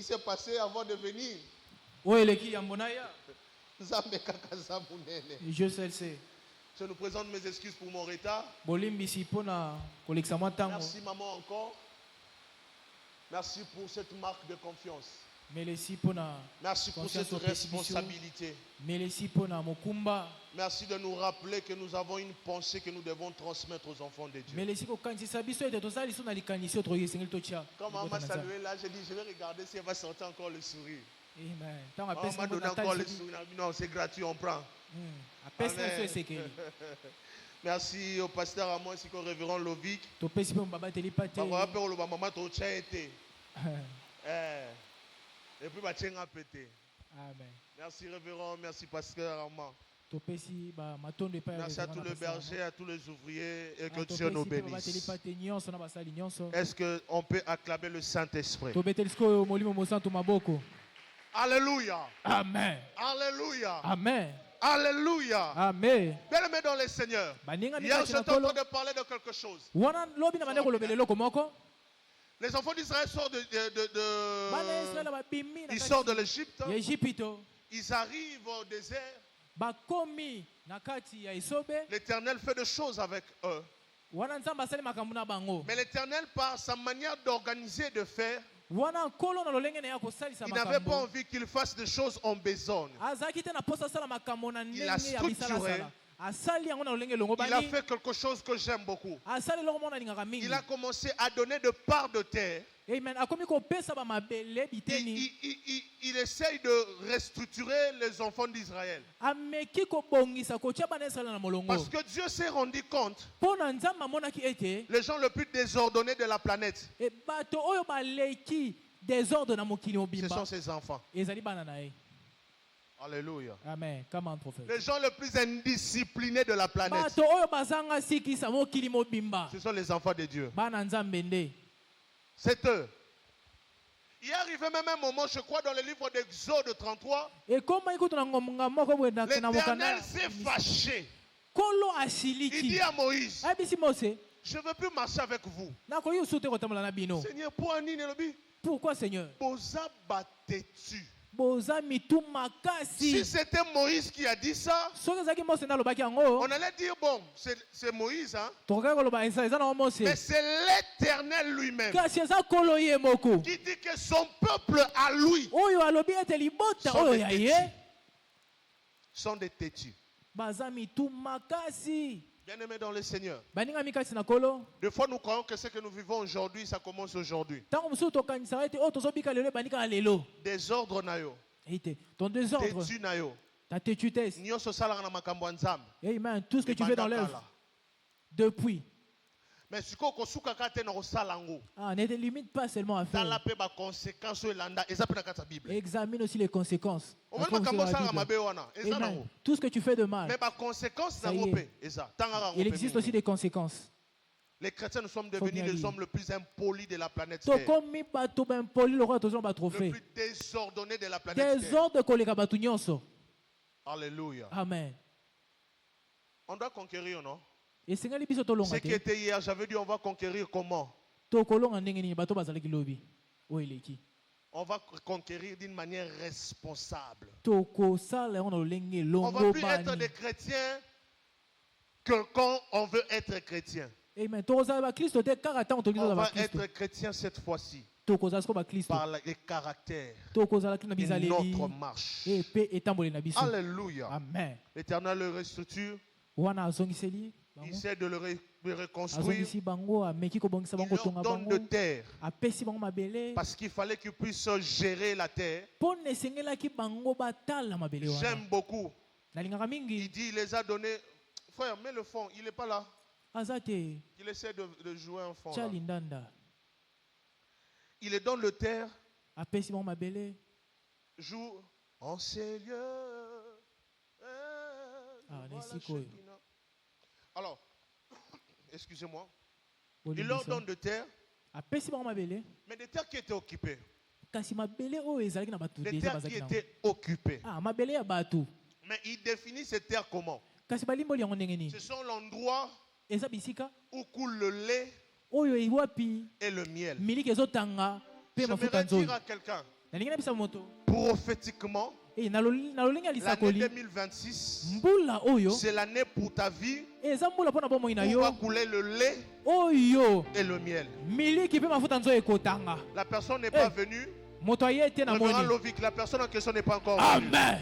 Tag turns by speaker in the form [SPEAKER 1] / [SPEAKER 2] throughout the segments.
[SPEAKER 1] qui s'est passé avant de venir.
[SPEAKER 2] Je sais le sais.
[SPEAKER 1] Je nous présente mes excuses pour mon retard.
[SPEAKER 2] Merci
[SPEAKER 1] maman encore. Merci pour cette marque de confiance.
[SPEAKER 2] Merci
[SPEAKER 1] pour cette responsabilité. Merci de nous rappeler que nous avons une pensée que nous devons transmettre aux enfants de Dieu. Quand maman m'a salué là, j'ai dit je vais regarder si elle va sortir encore le sourire.
[SPEAKER 2] Amen.
[SPEAKER 1] On m'a donné encore le sourire. Non, c'est gratuit, on prend. Amen. Merci au pasteur Amon ainsi qu'au révérend Lovic. Et puis Amen. Merci révérend, merci pasteur Amon. Merci à tous les bergers, à tous les ouvriers et que Dieu nous bénisse. Est-ce qu'on peut acclamer le Saint-Esprit? Alléluia.
[SPEAKER 2] Amen.
[SPEAKER 1] Alléluia.
[SPEAKER 2] Amen.
[SPEAKER 1] Alléluia.
[SPEAKER 2] Amen.
[SPEAKER 1] Bien-aimés dans le Seigneur. Hier, j'étais en train de parler de quelque chose. Les enfants d'Israël sortent ils sortent de l'Égypte. Ils arrivent au désert. L'Éternel fait des choses avec eux. Mais l'Éternel, par sa manière d'organiser et de faire, il n'avait pas envie qu'il fasse des choses en besogne. Il a structuré. Il a fait quelque chose que j'aime beaucoup. Il a commencé à donner de parts de terre. Il essaye de restructurer les enfants d'Israël. Parce que Dieu s'est rendu compte, les gens les plus désordonnés de la planète, ce sont ses enfants. Alléluia.
[SPEAKER 2] Amen. Come on, prophète.
[SPEAKER 1] Les gens les plus indisciplinés de la planète, ce sont les enfants de Dieu. C'est eux. Il est arrivé même un moment, je crois, dans le livre d'Exode 33, l'Éternel s'est fâché. Il dit à Moïse, je ne veux plus marcher avec vous. Seigneur,
[SPEAKER 2] pourquoi, Seigneur?
[SPEAKER 1] Si c'était Moïse qui a dit ça, on allait dire bon, c'est Moïse, hein? Mais c'est l'Éternel lui-même qui dit que son peuple à lui sont des têtus. Bien-aimés dans le Seigneur, des fois nous croyons que ce que nous vivons aujourd'hui, ça commence aujourd'hui. Désordre nayo.
[SPEAKER 2] Ton désordre.
[SPEAKER 1] Têtu nayo.
[SPEAKER 2] Ta tétutesse.
[SPEAKER 1] Amen.
[SPEAKER 2] Tout ce que tu fais dans l'œuvre. Depuis.
[SPEAKER 1] Mais ce
[SPEAKER 2] ne te limite pas seulement à faire. Examine aussi les conséquences. Amen. Tout ce que tu fais de mal. Il existe aussi des conséquences.
[SPEAKER 1] Les chrétiens, nous sommes devenus les hommes les plus impolis de la planète Terre. Le plus désordonné de la planète Terre. Alléluia.
[SPEAKER 2] Amen.
[SPEAKER 1] On doit conquérir, non? Ce qui était hier, j'avais dit on va conquérir comment? On va conquérir d'une manière responsable. On ne va plus être des chrétiens que quand on veut être chrétien.
[SPEAKER 2] Amen.
[SPEAKER 1] On va être chrétien cette fois-ci par les caractères et notre marche. Alléluia.
[SPEAKER 2] Amen.
[SPEAKER 1] L'Éternel le restructure. Il essaie de le reconstruire. Il leur donne de terre parce qu'il fallait qu'ils puissent gérer la terre. J'aime beaucoup. Il dit, il les a donnés. Frère, mets le fond, il n'est pas là. Il essaie de jouer un fond là. Il les donne le terre. Joue en ces lieux. Alors, excusez-moi. Il leur donne de terre. Mais des terres qui étaient occupées. Des terres qui étaient occupées. Mais il définit ces terres comment? Ce sont l'endroit où coule le lait et le miel. J'aimerais dire à quelqu'un, prophétiquement, l'année 2026, c'est l'année pour ta vie où va couler le lait et le miel. La personne n'est pas venue. La personne en question n'est pas encore venue.
[SPEAKER 2] Amen.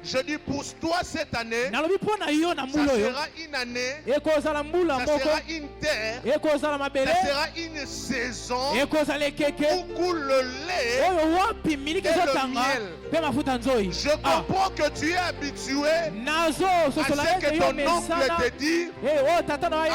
[SPEAKER 1] Je dis pour toi cette année, ça sera une année, ça sera une terre, ça sera une saison où coule le lait et le miel. Je comprends que tu es habitué à ce que ton oncle te dit, à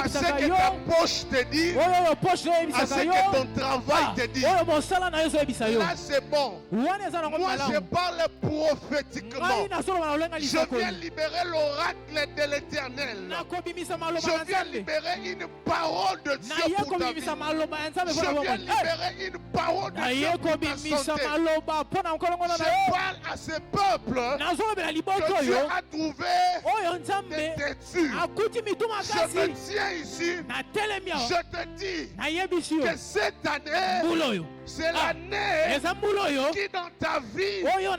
[SPEAKER 1] ce que ta poche te dit, à ce que ton travail te dit. Là c'est bon. Moi je parle prophétiquement. Je viens libérer l'oracle de l'Éternel. Je viens libérer une parole de Dieu pour ta vie. Je viens libérer une parole de Dieu pour ta santé. Je parle à ce peuple que Dieu a trouvé des têtus. Je me tiens ici. Je te dis que cette année, c'est l'année qui dans ta vie, dans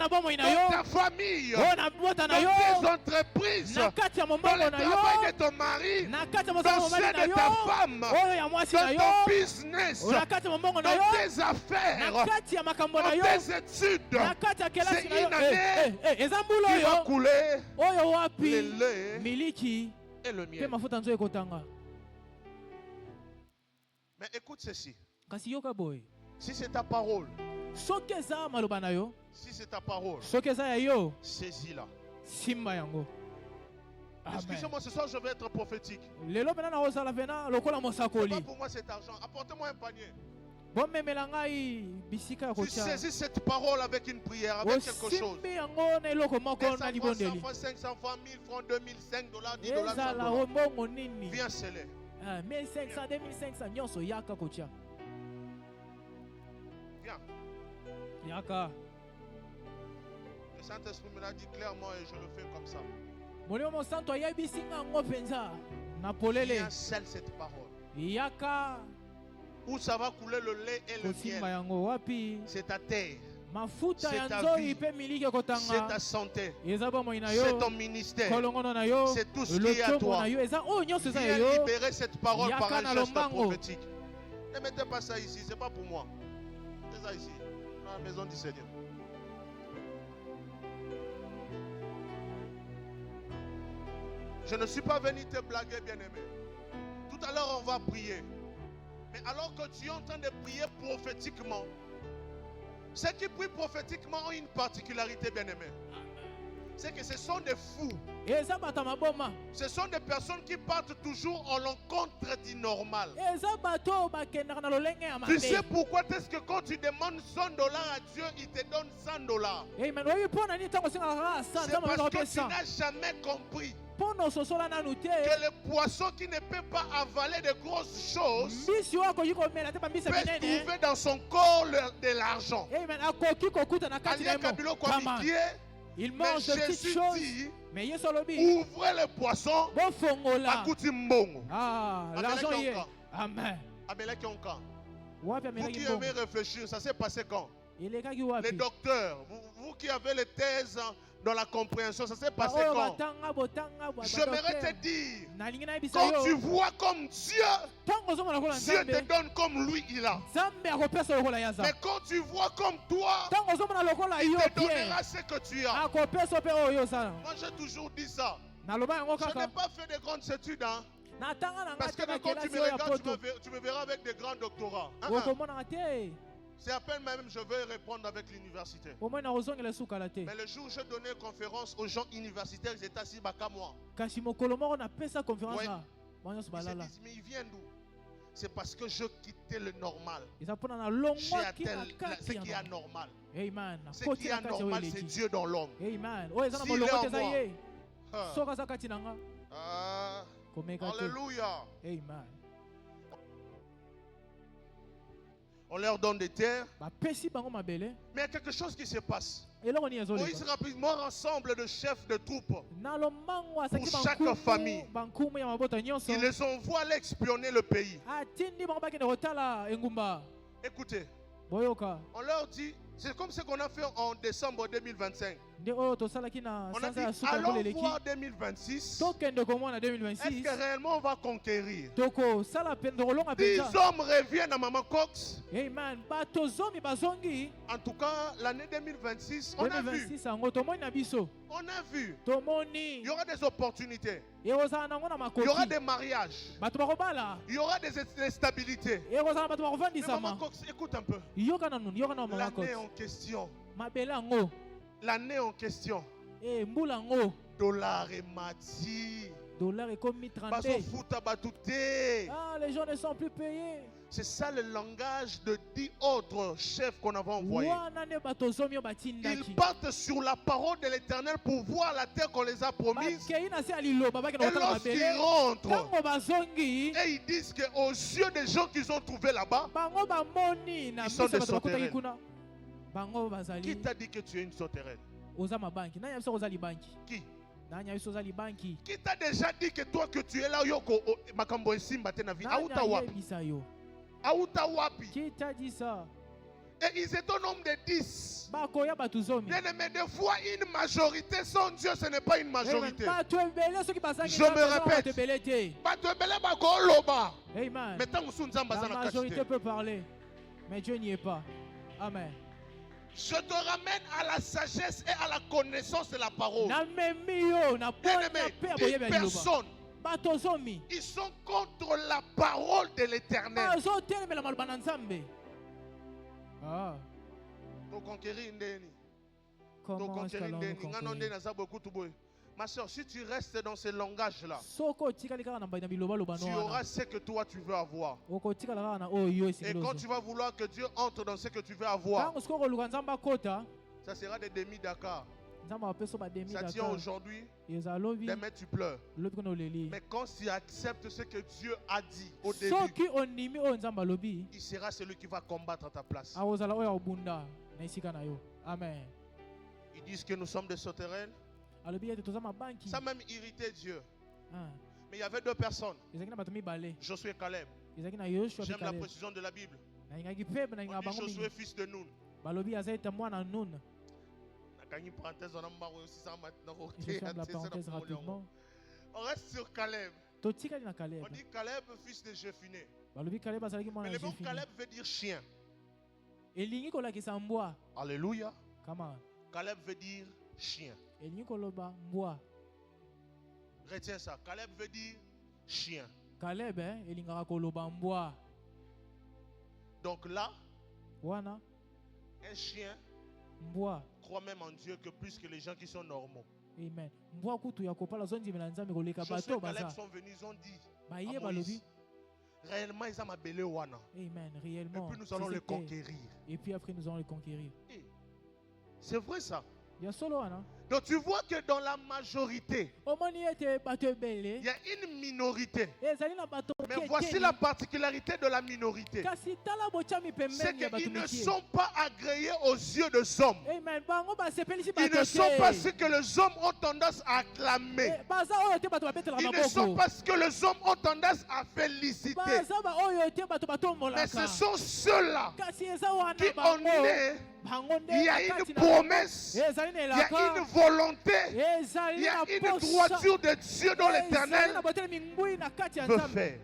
[SPEAKER 1] ta famille, dans tes entreprises, dans le travail de ton mari, dans celle de ta femme, dans ton business, dans tes affaires, dans tes études, c'est une année qui va couler le lait et le miel. Mais écoute ceci. Si c'est ta parole, si c'est ta parole, saisis-la. Excusez-moi, ce soir je vais être prophétique. C'est pas pour moi cet argent. Apportez-moi un panier. Tu saisis cette parole avec une prière, avec quelque chose. 100 francs, 100 francs, 500 francs, 1000 francs, 2000, $5, $10, $100. Viens sceller.
[SPEAKER 2] 1500, 2500, nyonso yaka kotia.
[SPEAKER 1] Viens.
[SPEAKER 2] Yaka.
[SPEAKER 1] Le Saint-Esprit me l'a dit clairement et je le fais comme ça. Viens, scelle cette parole.
[SPEAKER 2] Yaka.
[SPEAKER 1] Où ça va couler le lait et le miel. C'est ta terre. C'est ta vie. C'est ta santé. C'est ton ministère. C'est tout ce qui est à toi. Viens libérer cette parole par un geste prophétique. Ne mettez pas ça ici, c'est pas pour moi. C'est ça ici, dans la maison du Seigneur. Je ne suis pas venu te blaguer, bien-aimé. Tout à l'heure, on va priyer. Mais alors que tu es en train de prier prophétiquement, ceux qui prient prophétiquement ont une particularité, bien-aimé. C'est que ce sont des fous. Ce sont des personnes qui partent toujours en l'encontre du normal. Tu sais pourquoi est-ce que quand tu demandes $100 à Dieu, il te donne $100? C'est parce que tu n'as jamais compris que le poisson qui ne peut pas avaler de grosses choses peut trouver dans son corps de l'argent.
[SPEAKER 2] Il mange de petites choses, mais il
[SPEAKER 1] ouvrez le poisson,
[SPEAKER 2] l'argent y est. Amen.
[SPEAKER 1] Vous qui aimez réfléchir, ça s'est passé quand? Les docteurs, vous qui avez les thèses dans la compréhension, ça s'est passé quand? J'aimerais te dire, quand tu vois comme Dieu, Dieu te donne comme lui il a. Mais quand tu vois comme toi, il te donnera ce que tu as. Moi j'ai toujours dit ça. Je n'ai pas fait de grandes études, hein? Parce que quand tu me regardes, tu me verras avec des grands doctorats. C'est à peine même je vais répondre avec l'université. Mais le jour où j'ai donné une conférence aux gens universitaires, ils étaient assis bas moi.
[SPEAKER 2] Ouais.
[SPEAKER 1] Ils se disent, mais ils viennent d'où? C'est parce que je quittais le normal. J'ai atteint ce qui est anormal. Ce qui est anormal, c'est Dieu dans l'homme. S'il est en moi. Alléluia. Amen. On leur donne des terres. Mais il y a quelque chose qui se passe. Moïse rapidement rassemble de chefs de troupes pour chaque famille. Ils les envoient aller espionner le pays. Écoutez, on leur dit, C'est comme ce qu'on a fait en décembre 2025. On a dit, allons voir 2026. Est-ce que réellement on va conquérir? 10 hommes reviennent à Maman Cox. En tout cas, l'année 2026, on a vu. On a vu. Il y aura des opportunités. Il y aura des mariages. Il y aura des stabilités. Mais Maman Cox, écoute un peu. L'année en question. L'année en question. Dollar et mati.
[SPEAKER 2] Dollar est comme 30.
[SPEAKER 1] Ah,
[SPEAKER 2] les gens ne sont plus payés.
[SPEAKER 1] C'est ça le langage de 10 autres chefs qu'on avait envoyés. Ils partent sur la parole de l'Éternel pour voir la terre qu'on les a promise. Et lorsqu'ils rentrent, et ils disent qu'aux yeux des gens qu'ils ont trouvés là-bas, ils sont des sauterelles. Qui t'a dit que tu es une sauterelle? Qui? Qui t'a déjà dit que toi que tu es là,
[SPEAKER 2] Qui t'a dit ça?
[SPEAKER 1] Et ils étaient au nombre de 10. Mais des fois, une majorité sans Dieu, ce n'est pas une majorité. Je me répète.
[SPEAKER 2] Amen. La majorité peut parler, mais Dieu n'y est pas. Amen.
[SPEAKER 1] Je te ramène à la sagesse et à la connaissance de la parole. Bien-aimé, 10 personnes, ils sont contre la parole de l'Éternel. Ma soeur, si tu restes dans ce langage-là, tu auras ce que toi tu veux avoir. Et quand tu vas vouloir que Dieu entre dans ce que tu veux avoir, ça sera des demi-Dakar. Ça tient aujourd'hui, demain tu pleures. Mais quand tu acceptes ce que Dieu a dit au début, il sera celui qui va combattre à ta place.
[SPEAKER 2] Amen.
[SPEAKER 1] Ils disent que nous sommes des sauterelles. Ça même irrité Dieu. Mais il y avait 2 personnes, Josué et Caleb. J'aime la précision de la Bible. On dit Josué fils de Nun.
[SPEAKER 2] Je ferme la parenthèse rapidement.
[SPEAKER 1] On reste sur Caleb. On dit Caleb fils de Jephuné. Mais le mot Caleb veut dire chien. Alléluia. Caleb veut dire chien. Retiens ça. Caleb veut dire chien. Donc là, un chien croit même en Dieu que plus que les gens qui sont normaux.
[SPEAKER 2] Amen.
[SPEAKER 1] Josué et Caleb sont venus, ils ont dit à Moïse, réellement ils ont appelé Wana.
[SPEAKER 2] Amen. Réellement.
[SPEAKER 1] Et puis nous allons le conquérir.
[SPEAKER 2] Et puis après nous allons le conquérir.
[SPEAKER 1] C'est vrai ça.
[SPEAKER 2] Il y a solo,
[SPEAKER 1] donc tu vois que dans la majorité, il y a une minorité. Mais voici la particularité de la minorité. C'est qu'ils ne sont pas agréés aux yeux des hommes. Ils ne sont pas ce que les hommes ont tendance à acclamer. Ils ne sont pas ce que les hommes ont tendance à féliciter. Mais ce sont ceux-là qui ont né. Il y a une promesse, il y a une volonté, il y a une droiture de Dieu dont l'Éternel veut faire.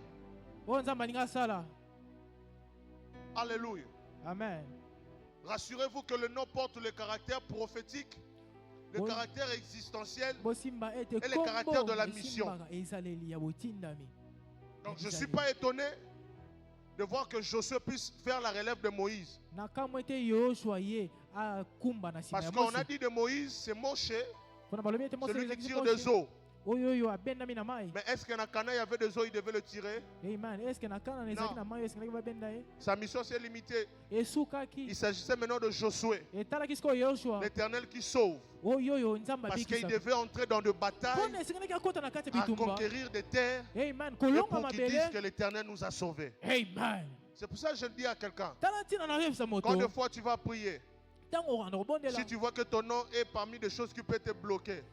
[SPEAKER 1] Alléluia.
[SPEAKER 2] Amen.
[SPEAKER 1] Rassurez-vous que le nom porte le caractère prophétique, le caractère existentiel et le caractère de la mission. Donc je ne suis pas étonné de voir que Josué puisse faire la relève de Moïse. Parce qu'on a dit de Moïse, c'est Moshe, celui qui tire des eaux. Mais est-ce qu'en Cana il y avait des eaux, il devait le tirer? Non. Sa mission s'est limitée. Il s'agissait maintenant de Josué, l'Éternel qui sauve. Parce qu'il devait entrer dans de batailles à conquérir des terres et pour qu'ils disent que l'Éternel nous a sauvés. C'est pour ça que je dis à quelqu'un, quand des fois tu vas prier, si tu vois que ton nom est parmi des choses qui peuvent te bloquer,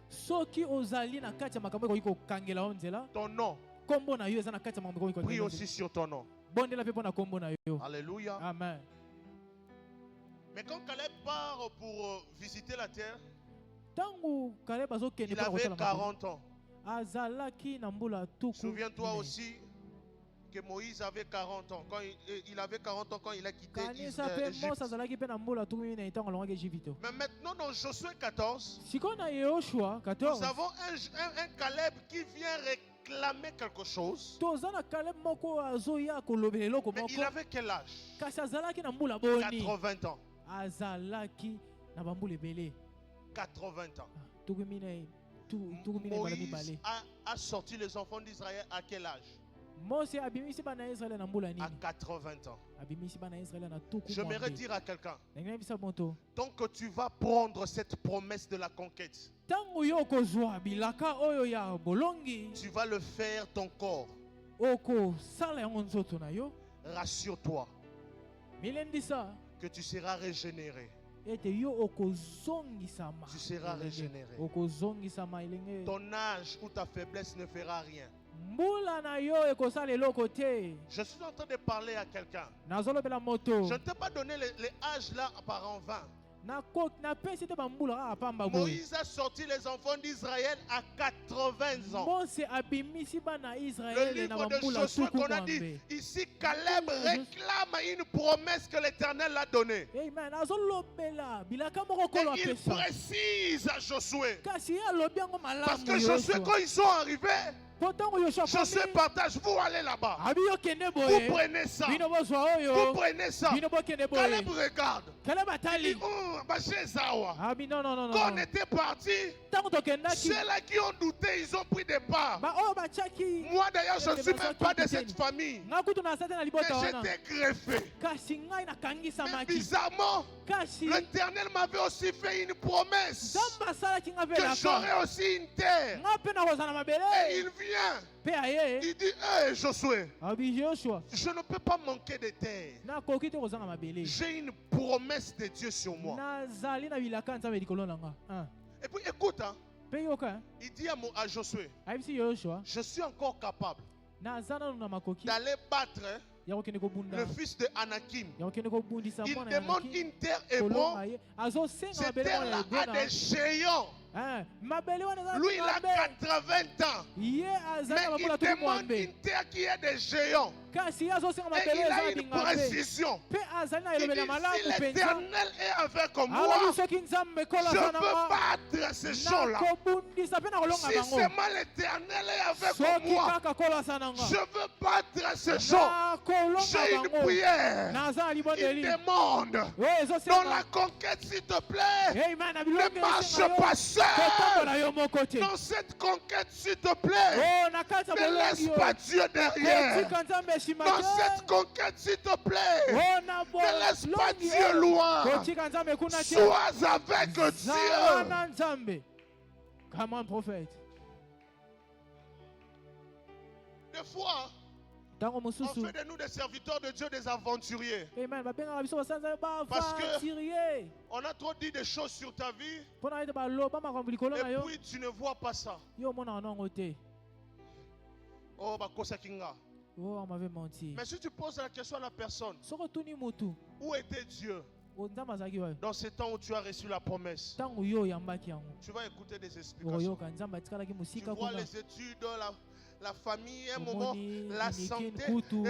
[SPEAKER 1] ton nom, prie aussi sur ton nom. Alléluia.
[SPEAKER 2] Amen.
[SPEAKER 1] Mais quand Caleb part pour visiter la terre, il avait 40 ans. Souviens-toi aussi que Moïse avait 40 ans. Quand il avait 40 ans quand il a quitté l'Égypte. Mais maintenant dans Josué 14, nous avons un Caleb qui vient réclamer quelque chose. Mais il avait quel âge? 80 ans. 80 ans. Moïse a sorti les enfants d'Israël à quel âge? À 80 ans. J'aimerais dire à quelqu'un, tant que tu vas prendre cette promesse de la conquête, tu vas le faire ton corps. Rassure-toi que tu seras régénéré. Tu seras régénéré. Ton âge ou ta faiblesse ne fera rien. Je suis en train de parler à quelqu'un. Je ne t'ai pas donné les âges là par en vain. Moïse a sorti les enfants d'Israël à 80 ans. Le livre de Josué qu'on a dit, ici Caleb réclame une promesse que l'Éternel a donnée. Et il précise à Josué. Parce que Josué, quand ils sont arrivés, Josué partage, vous allez là-bas. Vous prenez ça. Vous prenez ça. Caleb regarde. Il dit, quand on était parti, ceux-là qui ont douté, ils ont pris des parts. Moi d'ailleurs, je ne suis même pas de cette famille. Mais j'étais greffé. Mais bizarrement, l'Éternel m'avait aussi fait une promesse que j'aurais aussi une terre. Et il vient. Il dit, hey, Josué, je ne peux pas manquer de terre. J'ai une promesse de Dieu sur moi. Et puis écoute, hein, il dit à Josué, je suis encore capable d'aller battre le fils de Anakim. Il demande une terre Hébron. Cette terre-là a des géants. Lui, il a 80 ans. Mais il demande une terre qui a des géants. Et il a une précision. Il dit, si l'Éternel est avec moi, je veux battre ces gens-là. Si seulement l'Éternel est avec moi, je veux battre ces gens. J'ai une prière. Il demande, dans la conquête, s'il te plaît, ne marche pas seul. Dans cette conquête, s'il te plaît, ne laisse pas Dieu derrière. Dans cette conquête, s'il te plaît, ne laisse pas Dieu loin. Sois avec Dieu.
[SPEAKER 2] Come on, prophète.
[SPEAKER 1] Des fois, on fait de nous des serviteurs de Dieu, des aventuriers. Parce qu'on a trop dit des choses sur ta vie. Et puis tu ne vois pas ça. Oh, Bakosa Kinga.
[SPEAKER 2] Oh, on m'avait menti.
[SPEAKER 1] Mais si tu poses la question à la personne, où était Dieu dans ce temps où tu as reçu la promesse? Tu vas écouter des explications. Tu vois les études, la famille, un moment, la santé, et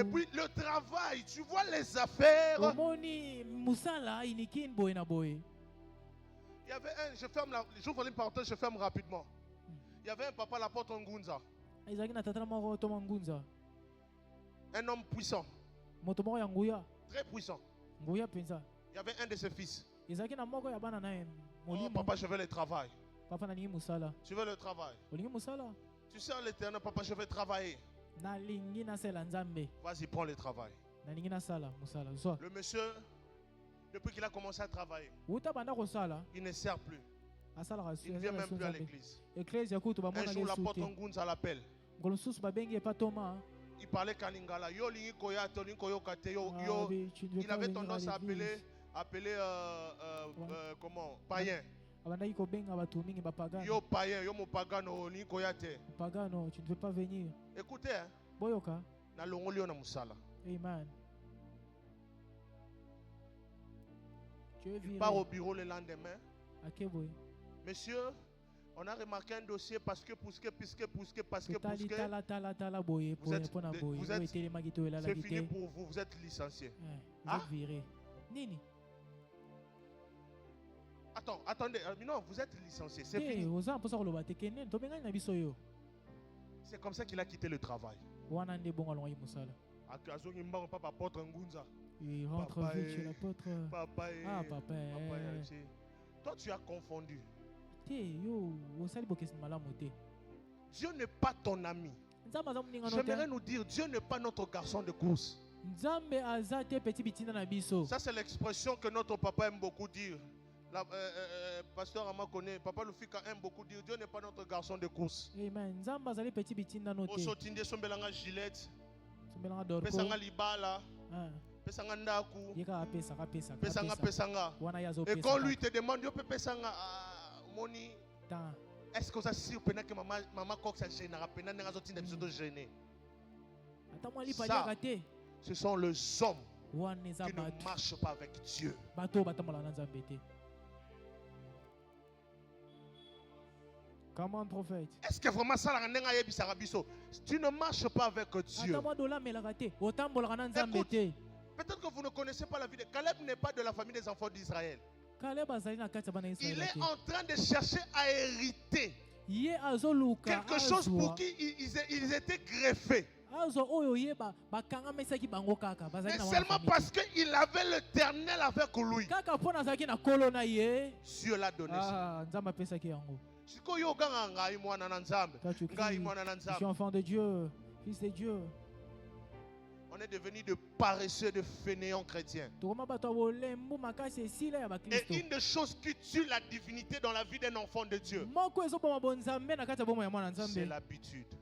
[SPEAKER 1] puis le travail, tu vois les affaires. Il y avait un, j'ouvre une parenthèse, je ferme rapidement. Il y avait un papa à la porte en Ngunza. Un homme puissant. Très puissant. Il y avait un de ses fils. Oh, papa, je veux le travail. Tu veux le travail? Tu sais à l'Éternel, papa, je vais travailler. Vas-y, prends le travail. Le monsieur, depuis qu'il a commencé à travailler, il ne sert plus. Il ne vient même plus à l'église. Un jour, la porte en Ngunza l'appelle. Il parlait Kaningala. Il avait tendance à appeler comment? Païen. Yo païen, yo mo pagano, ni koyate.
[SPEAKER 2] Pagano, tu ne veux pas venir.
[SPEAKER 1] Écoutez, hein.
[SPEAKER 2] Boyoka.
[SPEAKER 1] Na longolio na musala.
[SPEAKER 2] Amen.
[SPEAKER 1] Il part au bureau le lendemain. Monsieur, on a remarqué un dossier parce que vous êtes c'est fini pour vous, vous êtes licencié.
[SPEAKER 2] Vous êtes viré. Nini?
[SPEAKER 1] Attendez, non, vous êtes licencié, c'est fini. C'est comme ça qu'il a quitté le travail.
[SPEAKER 2] Il rentre vite chez l'apôtre.
[SPEAKER 1] Papa.
[SPEAKER 2] Papa.
[SPEAKER 1] Toi, tu as confondu. Dieu n'est pas ton ami. J'aimerais nous dire, Dieu n'est pas notre garçon de course. Ça, c'est l'expression que notre papa aime beaucoup dire. Pasteur Ama connaît, Papa Lufika aime beaucoup dire, Dieu n'est pas notre garçon de course.
[SPEAKER 2] Amen.
[SPEAKER 1] Osotinde sombelanga Gillette, pesanga libala, pesanga ndaku, pesanga. Et quand lui te demande, yo pesanga moni, est-ce que ça sûr que maman Cox a gêné, rapena n'a zotinda bisoto gêné. Ça, ce sont les hommes qui ne marchent pas avec Dieu.
[SPEAKER 2] Comment, prophète?
[SPEAKER 1] Est-ce que vraiment ça la tu ne marches pas avec Dieu? Écoute, peut-être que vous ne connaissez pas la vie de Caleb. N'est pas de la famille des enfants d'Israël. Il est en train de chercher à hériter quelque chose pour qui ils étaient greffés. Mais seulement parce qu'il avait l'Éternel avec lui. Dieu l'a donné ça. Je
[SPEAKER 2] suis enfant de Dieu, fils de Dieu.
[SPEAKER 1] On est devenu de paresseux, de fainéants chrétiens. Et une des choses qui tue la divinité dans la vie d'un enfant de Dieu, c'est l'habitude.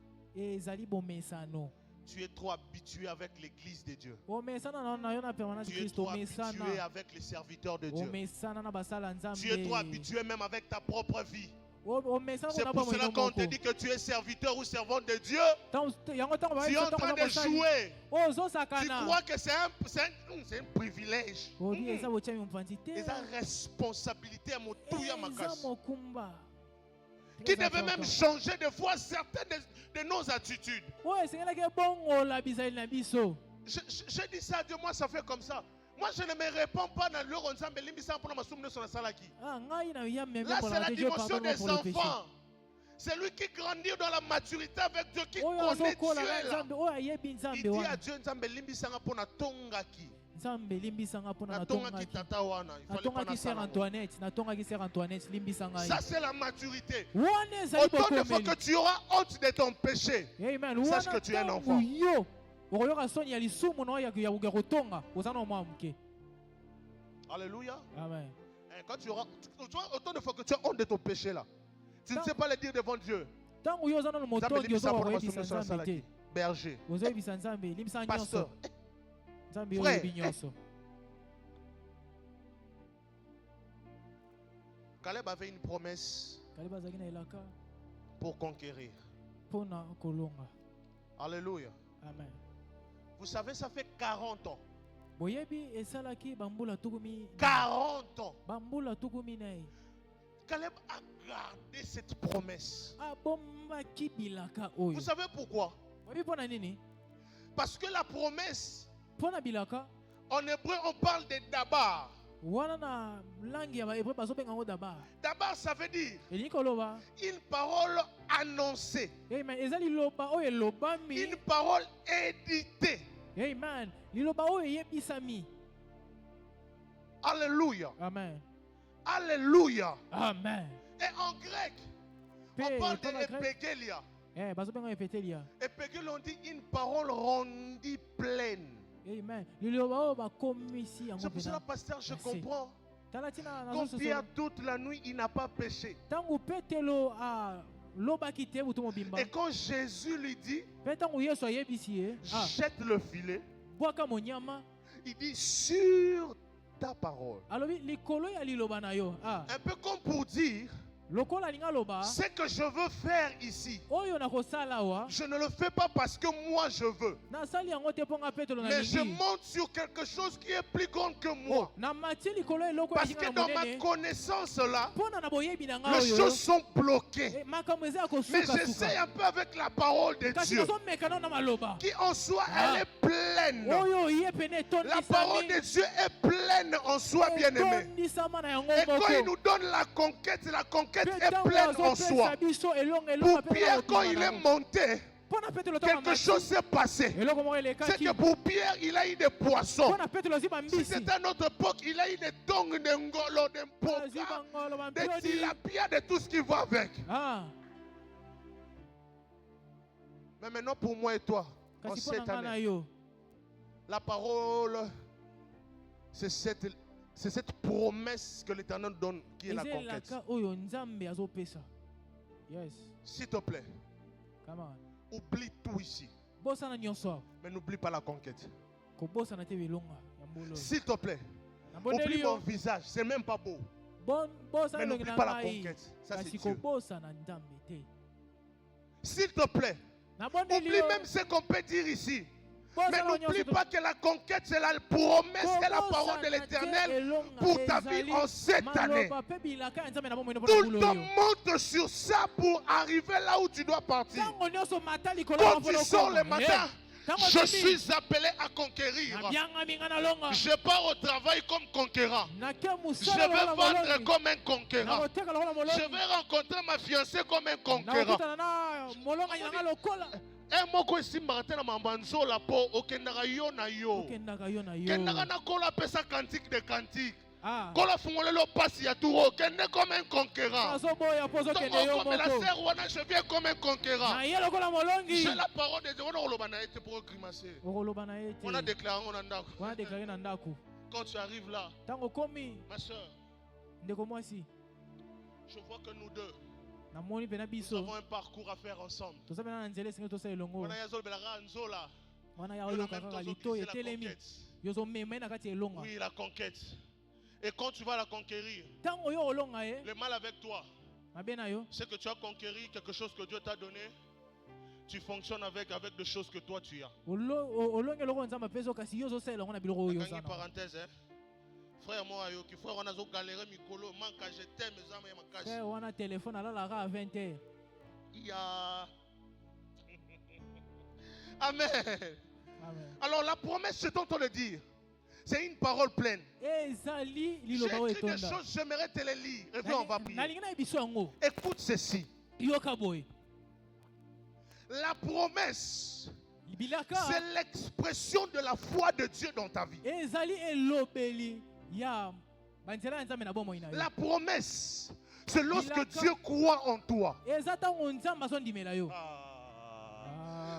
[SPEAKER 1] Tu es trop habitué avec l'église de Dieu. Tu es trop habitué avec les serviteurs de Dieu. Tu es trop habitué même avec ta propre vie. C'est pour cela qu'on te dit que tu es serviteur ou servante de Dieu. Tu es en train de jouer. Tu crois que c'est un privilège. C'est une responsabilité à mon qui devait même changer de fois certaines de nos attitudes. Je dis ça à Dieu, moi ça fait comme ça. Moi je ne me réponds pas dans le ensemble. Là c'est la dimension des enfants. C'est lui qui grandit dans la maturité avec Dieu, qui connaît Dieu là. Il dit à Dieu, ça c'est la maturité. Autant de fois que tu auras honte de ton péché, sache que tu es un enfant. Alléluia.
[SPEAKER 2] Amen.
[SPEAKER 1] Quand tu auras autant de fois que tu as honte de ton péché là, tu ne sais pas le dire devant Dieu. Berger, pasteur, frère. Caleb avait une promesse pour conquérir. Alléluia.
[SPEAKER 2] Amen.
[SPEAKER 1] Vous savez, ça fait 40 ans. 40 ans. Caleb a gardé cette promesse. Vous savez pourquoi? Parce que la promesse, en hébreu, on parle de dabar. Dabar, ça veut dire une parole annoncée, une parole éditée.
[SPEAKER 2] Amen.
[SPEAKER 1] Alléluia.
[SPEAKER 2] Amen.
[SPEAKER 1] Alléluia.
[SPEAKER 2] Amen.
[SPEAKER 1] Et en grec, on parle de epégelia. Epégelia, on dit une parole rendue pleine.
[SPEAKER 2] Amen.
[SPEAKER 1] C'est pour cela, pasteur, je comprends. Combien toute la nuit il n'a pas péché. Et quand Jésus lui dit, jette le filet, il dit sur ta parole. Un peu comme pour dire, Ce que je veux faire ici, je ne le fais pas parce que moi je veux. Mais je monte sur quelque chose qui est plus grand que moi. Parce que dans ma connaissance là, les choses sont bloquées. Mais j'essaie un peu avec la parole de Dieu, qui en soi elle est pleine. La parole de Dieu est pleine en soi, bien-aimé. Et quand il nous donne la conquête est pleine en soi. Pour Pierre, quand il est monté, quelque chose s'est passé. C'est que pour Pierre, il a eu des poissons. Si c'était à notre époque, il a eu des tongs, des ngolo, des mpoka, des tilapia, de tout ce qui va avec. Mais maintenant, pour moi et toi, en cette année, la parole, c'est cette promesse que l'Éternel donne qui est la conquête. S'il te plaît, oublie tout ici. Mais n'oublie pas la conquête. S'il te plaît, oublie mon visage, c'est même pas beau. Mais n'oublie pas la conquête. Ça, c'est Dieu. S'il te plaît, oublie même ce qu'on peut dire ici. Mais n'oublie pas que la conquête, c'est la promesse et la parole de l'Éternel pour ta vie en cette année. Tout le temps monte sur ça pour arriver là où tu dois partir. Quand tu sors le matin, je suis appelé à conquérir. Je pars au travail comme conquérant. Je vais vendre comme un conquérant. Je vais rencontrer ma fiancée comme un conquérant. Et moi, quand je suis martin, je suis là pour okendaka yo na yo. Kendaka na kola pesa cantique de cantique. Kola fungolelo passe ya tout. Kende comme un conquérant. Comme la sœur wana, je viens comme un conquérant. J'ai la parole de Dieu. On a été pour grimacer. On a déclaré on a ndako. Quand tu arrives là, ma sœur, je vois que nous deux, nous avons un parcours à faire ensemble. Oui, la conquête. Et quand tu vas la conquérir, le mal avec toi, c'est que tu as conquéri quelque chose que Dieu t'a donné. Tu fonctionnes avec des choses que toi tu as. Parenthèse, hein? Frère, moi, frère, on a galéré, Mikolo, manque à jeter mes âmes et ma cache.
[SPEAKER 2] On a téléphone à 20h.
[SPEAKER 1] Amen. Alors, la promesse, c'est ton temps de dire. C'est une parole pleine. J'ai écrit des choses, j'aimerais te les lire. Et puis on va prier. Écoute ceci. La promesse, c'est l'expression de la foi de Dieu dans ta vie. La promesse, c'est lorsque Dieu croit en toi.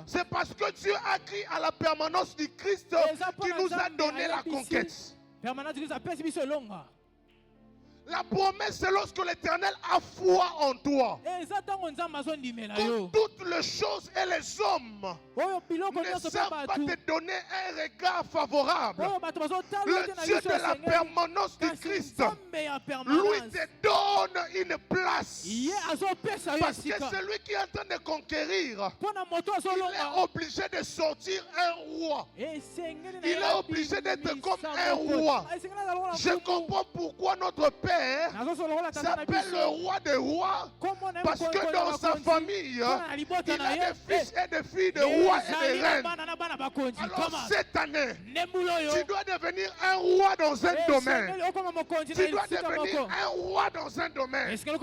[SPEAKER 1] C'est parce que Dieu a crié à la permanence du Christ qui nous a donné la conquête. La promesse, c'est lorsque l'Éternel a foi en toi. Comme toutes les choses et les hommes ne savent pas te donner un regard favorable. Le Dieu de la permanence du Christ, lui te donne une place. Parce que celui qui est en train de conquérir, il est obligé de sortir un roi. Il est obligé d'être comme un roi. Je comprends pourquoi notre Père s'appelle le roi des rois, parce que dans sa famille, il a des fils et des filles de rois et de reines. Alors cette année, tu dois devenir un roi dans un domaine. Tu dois devenir un roi dans un domaine. Tu dois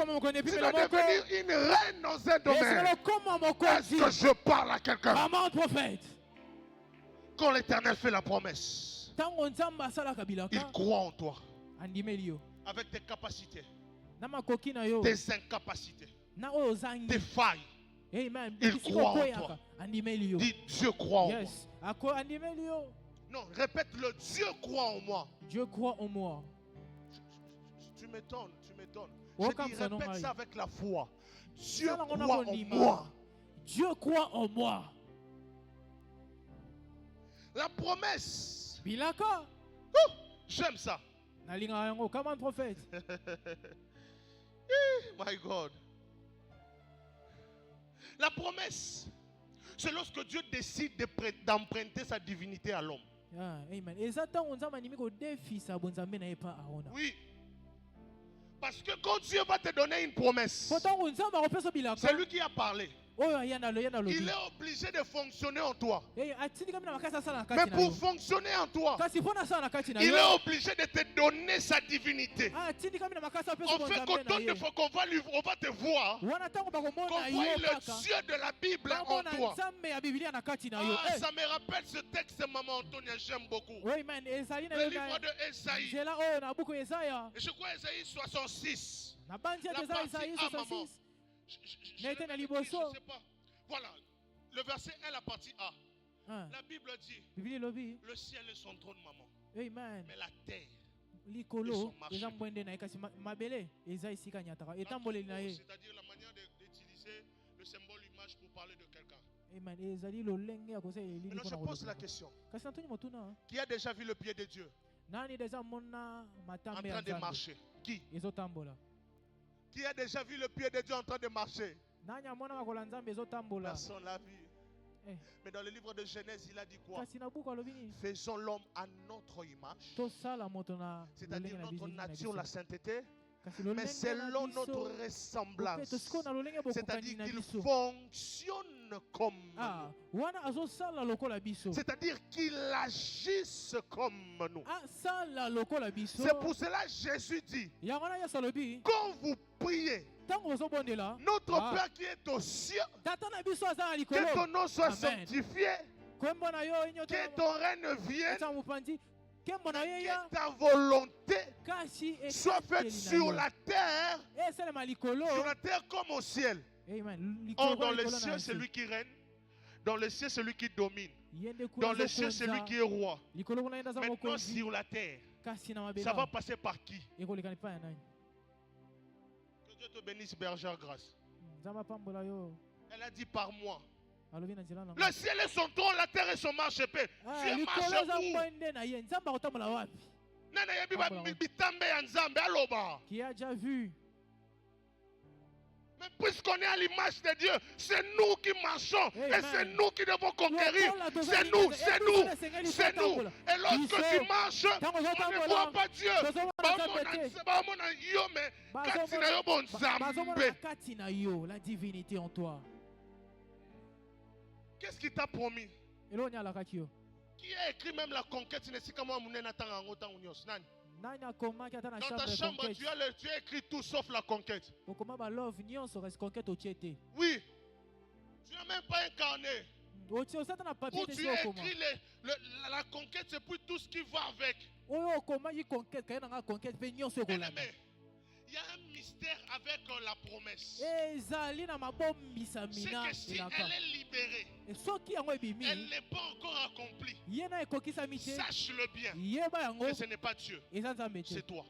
[SPEAKER 1] devenir une reine dans un domaine. Est-ce que je parle à quelqu'un? Quand l'Éternel fait la promesse, il croit en toi. Avec tes capacités, tes incapacités, tes failles. Il croit en toi. Dis, Dieu croit en moi. Non, répète-le, Dieu croit en moi.
[SPEAKER 2] Dieu croit en moi.
[SPEAKER 1] Tu m'étonnes, tu m'étonnes. Je dis, répète ça avec la foi. Dieu croit en moi.
[SPEAKER 2] Dieu croit en moi.
[SPEAKER 1] La promesse. J'aime ça.
[SPEAKER 2] Come on, prophète.
[SPEAKER 1] My my God. La promesse, c'est lorsque Dieu décide d'emprunter sa divinité à l'homme.
[SPEAKER 2] Amen.
[SPEAKER 1] Oui. Parce que quand Dieu va te donner une promesse, c'est lui qui a parlé. Il est obligé de fonctionner en toi. Mais pour fonctionner en toi, il est obligé de te donner sa divinité. En fait, qu'on va te voir, qu'on voit le Dieu de la Bible en toi. Ça me rappelle ce texte, Maman Antonia, j'aime beaucoup. Le livre de Esaïe. Et je crois Esaïe 66. La partie A, maman. Je sais pas. Voilà, le verset 1, la partie A. La Bible dit, le ciel est son trône, maman.
[SPEAKER 2] Amen.
[SPEAKER 1] Mais la terre est son marché. C'est-à-dire la manière d'utiliser le symbole image pour parler de quelqu'un. Alors je pose la question. Qui a déjà vu le pied de Dieu en train de marcher? Qui? Qui a déjà vu le pied de Dieu en train de marcher? Personne l'a vu. Mais dans le livre de Genèse, il a dit quoi? Faisons l'homme à notre image, c'est-à-dire notre nature, la sainteté, mais selon notre ressemblance, c'est-à-dire qu'il fonctionne comme nous, c'est-à-dire qu'il agisse comme nous. C'est pour cela que Jésus dit, quand vous priez, notre Père qui est aux cieux, que ton nom soit sanctifié, que ton règne vienne, que ta volonté soit faite sur la terre comme au ciel. Or, dans les cieux, c'est lui qui règne. Dans les cieux, c'est lui qui domine. Dans les cieux, c'est lui qui est roi. Maintenant, sur la terre, ça va passer par qui? Que Dieu te bénisse, bergère grâce. Elle a dit par moi. Le ciel est son trône, la terre est son marchepied. Dieu marche où?
[SPEAKER 2] Qui a déjà vu?
[SPEAKER 1] Mais puisqu'on est à l'image de Dieu, c'est nous qui marchons. Et c'est nous qui devons conquérir. C'est nous, c'est nous, c'est nous. Et lorsque tu marches, on ne voit pas Dieu.
[SPEAKER 2] La divinité en toi.
[SPEAKER 1] Qu'est-ce qu'il t'a promis? Qui a écrit même la conquête? Dans ta chambre, tu as écrit tout sauf la conquête. Oui. Tu n'as même pas incarné. Où tu as écrit la conquête, c'est pour tout ce qui va avec. Il y a un mystère avec la promesse. C'est que si elle est libérée, elle n'est pas encore accomplie. Sache-le bien que ce n'est pas Dieu, c'est toi.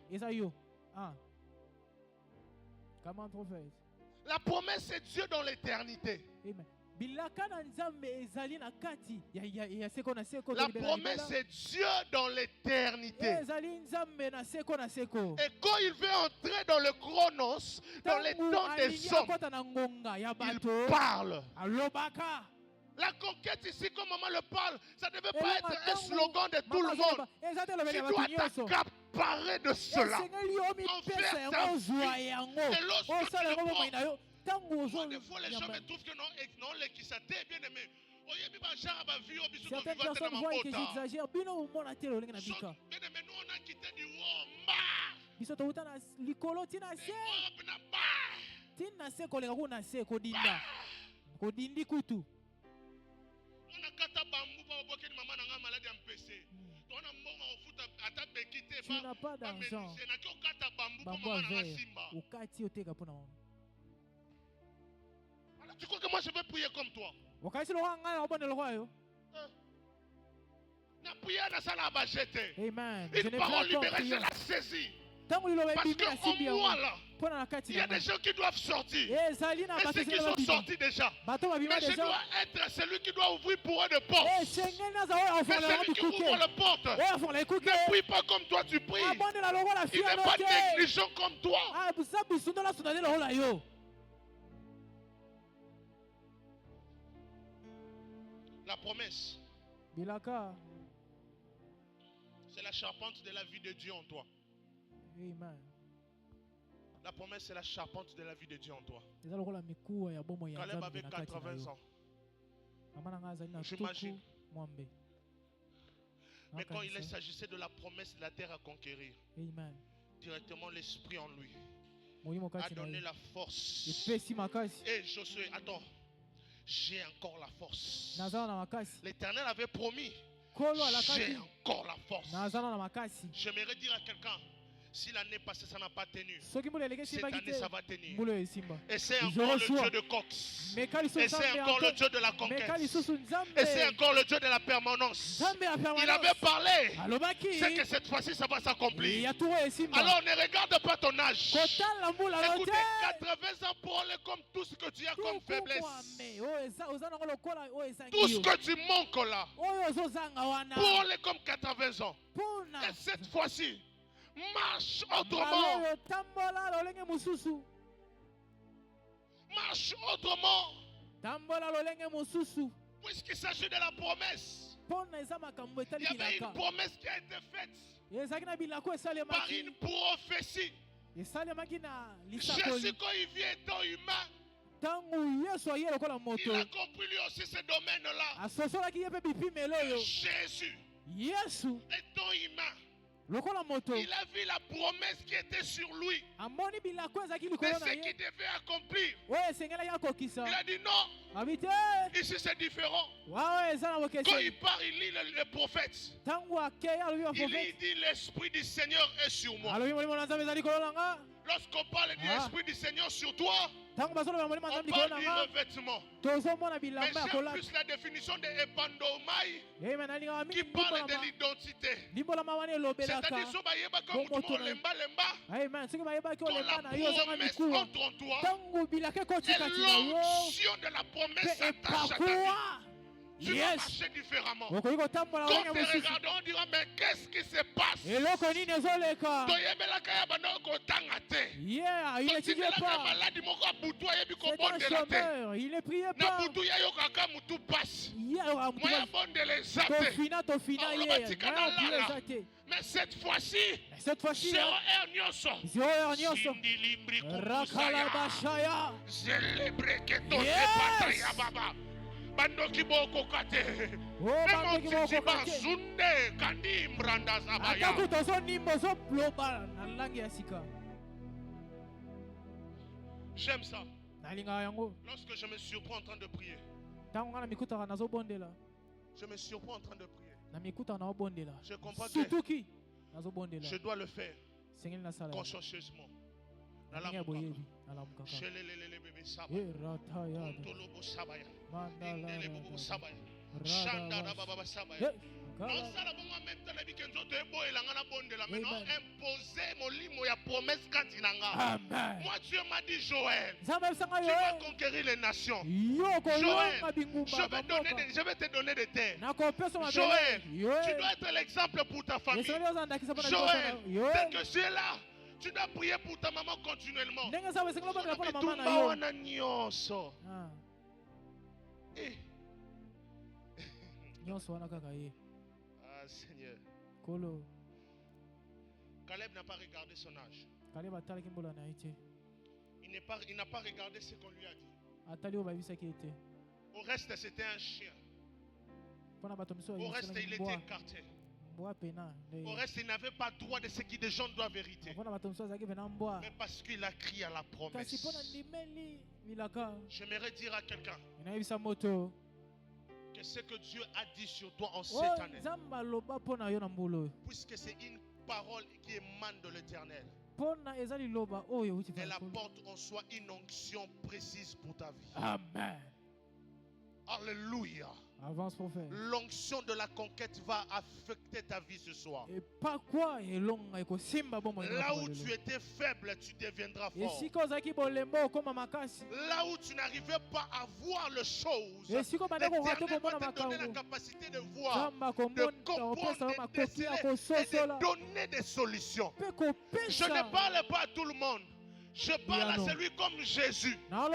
[SPEAKER 1] La promesse, c'est Dieu dans l'éternité. La promesse, c'est Dieu dans l'éternité. Et quand il veut entrer dans le chronos, dans les temps des hommes, il parle. La conquête ici, comme maman le parle, ça ne devait pas être un slogan de tout le monde. Tu dois t'accaparer de cela. En faire ta vie. Et lorsque tu le prends, des fois les gens me trouvent que non, qui s'attendent bien aimé.
[SPEAKER 2] Certaines personnes voient que j'exagère. Bien aimé, nous on a quitté du haut tu n'as pas d'argent.
[SPEAKER 1] Tu crois que moi je vais prier comme toi?
[SPEAKER 2] Amen.
[SPEAKER 1] Une parole libérée, je la saisis.
[SPEAKER 3] Parce qu'en moi là, il y a des gens qui doivent sortir. Et ceux qui sont sortis déjà. Mais je dois être celui qui doit ouvrir pour eux de porte. Mais celui qui ouvre la porte ne prie pas comme toi tu pries. Il n'est pas négligent comme toi. La promesse, c'est la charpente de la vie de Dieu en toi.
[SPEAKER 2] Amen.
[SPEAKER 3] La promesse, c'est la charpente de la vie de Dieu en toi. Caleb avait 80 ans. J'imagine. Mais quand il s'agissait de la promesse de la terre à conquérir, Amen, directement l'esprit en lui a donné la force. Et Josué, attends, j'ai encore la force. L'Éternel avait promis, j'ai encore la force. J'aimerais dire à quelqu'un, si l'année passée ça n'a pas tenu, cette année ça va tenir. Et c'est encore le Dieu de Cox. Et c'est encore le Dieu de la conquête. Et c'est encore le Dieu de la permanence. Il avait parlé. C'est que cette fois-ci ça va s'accomplir. Alors ne regarde pas ton âge. Écoutez, 80 ans pour aller comme tout ce que tu as comme faiblesse. Tout ce que tu manques là. Pour aller comme 80 ans. Et cette fois-ci, marche autrement. Marche autrement. Puisqu'il s'agit de la promesse. Il y avait une promesse qui a été faite par une prophétie. Jésus, quand il vient étant humain, il a compris lui aussi ce domaine-là. Jésus étant humain, il a vu la promesse qui était sur lui. Mais ce qu'il devait accomplir. Il a dit non. Ici c'est différent. Quand il part, il lit le prophète. Il dit l'Esprit du Seigneur est sur moi. Lorsqu'on parle de l'Esprit du Seigneur sur toi, on parle du revêtement. Mais c'est plus la définition de Epandomai qui parle de l'identité. C'est-à-dire que quand la promesse entre en toi et l'onction de la promesse s'attache à ta vie. Tu vas marcher différemment. Quand tu regardes, on dira, mais qu'est-ce qui se passe? Il ne priait pas. Mais cette fois-ci, Bandoki boko kate. J'aime ça. Lorsque je me surprends en train de prier, je me surprends en train de prier. Je comprends que je dois le faire consciencieusement. Moi Dieu m'a dit Joël, tu vas conquérir les nations. Joël, je vais te donner des terres. Joël, tu dois être l'exemple pour ta famille. Joël, dès que tu es là, tu dois prier pour ta maman continuellement. Ah Seigneur. Caleb n'a pas regardé son âge. Il n'a pas regardé ce qu'on lui a dit. Au reste, c'était un chien. Au reste, il était écarté. Au reste, il n'avait pas droit de ce que des gens doivent hériter. Mais parce qu'il a crié à la promesse. J'aimerais dire à quelqu'un que ce que Dieu a dit sur toi en cette année, puisque c'est une parole qui émane de l'Éternel, elle apporte en soi une onction précise pour ta vie.
[SPEAKER 2] Amen.
[SPEAKER 3] Alléluia.
[SPEAKER 2] Avance, prophète.
[SPEAKER 3] L'onction de la conquête va affecter ta vie ce soir.
[SPEAKER 2] Là
[SPEAKER 3] où tu étais faible, tu deviendras fort. Là où tu n'arrivais pas à voir les choses, l'Éternel va te donner la capacité de voir, de comprendre, de déceler et de donner des solutions. Je ne parle pas à tout le monde. Je parle à celui comme Jésus, étant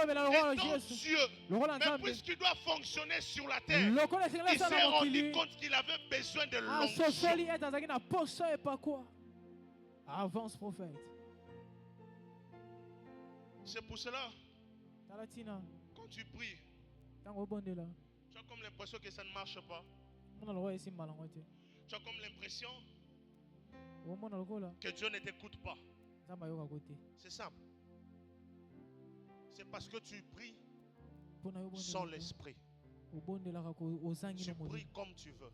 [SPEAKER 3] Dieu, mais puisqu'il doit fonctionner sur la terre, il s'est rendu compte qu'il avait besoin de l'onction.
[SPEAKER 2] Avance, prophète.
[SPEAKER 3] C'est pour cela, quand tu pries, tu as comme l'impression que ça ne marche pas. Tu as comme l'impression que Dieu ne t'écoute pas. C'est simple. C'est parce que tu pries sans l'esprit. Tu pries comme tu veux.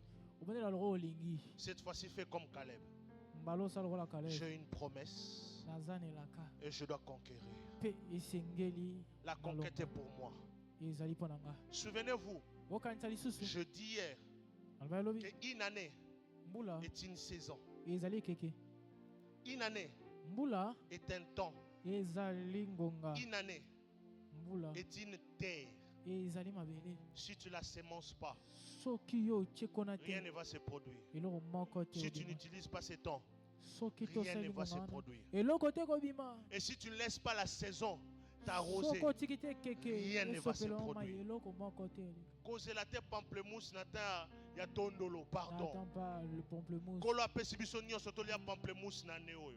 [SPEAKER 3] Cette fois-ci, fais comme Caleb. J'ai une promesse et je dois conquérir. La conquête est pour moi. Souvenez-vous, je dis hier qu'une année est une saison. Une année est un temps. Une année est une terre. Si tu ne la sémences pas, rien ne va se produire. Si tu n'utilises pas ces temps, rien ne va se produire. Et si tu ne laisses pas la saison t'arroser, rien ne va se produire. Cause la terre pamplemousse nata ya tondolo, pardon. Kolo apesi biso nyonso tolia pamplemousse na neo.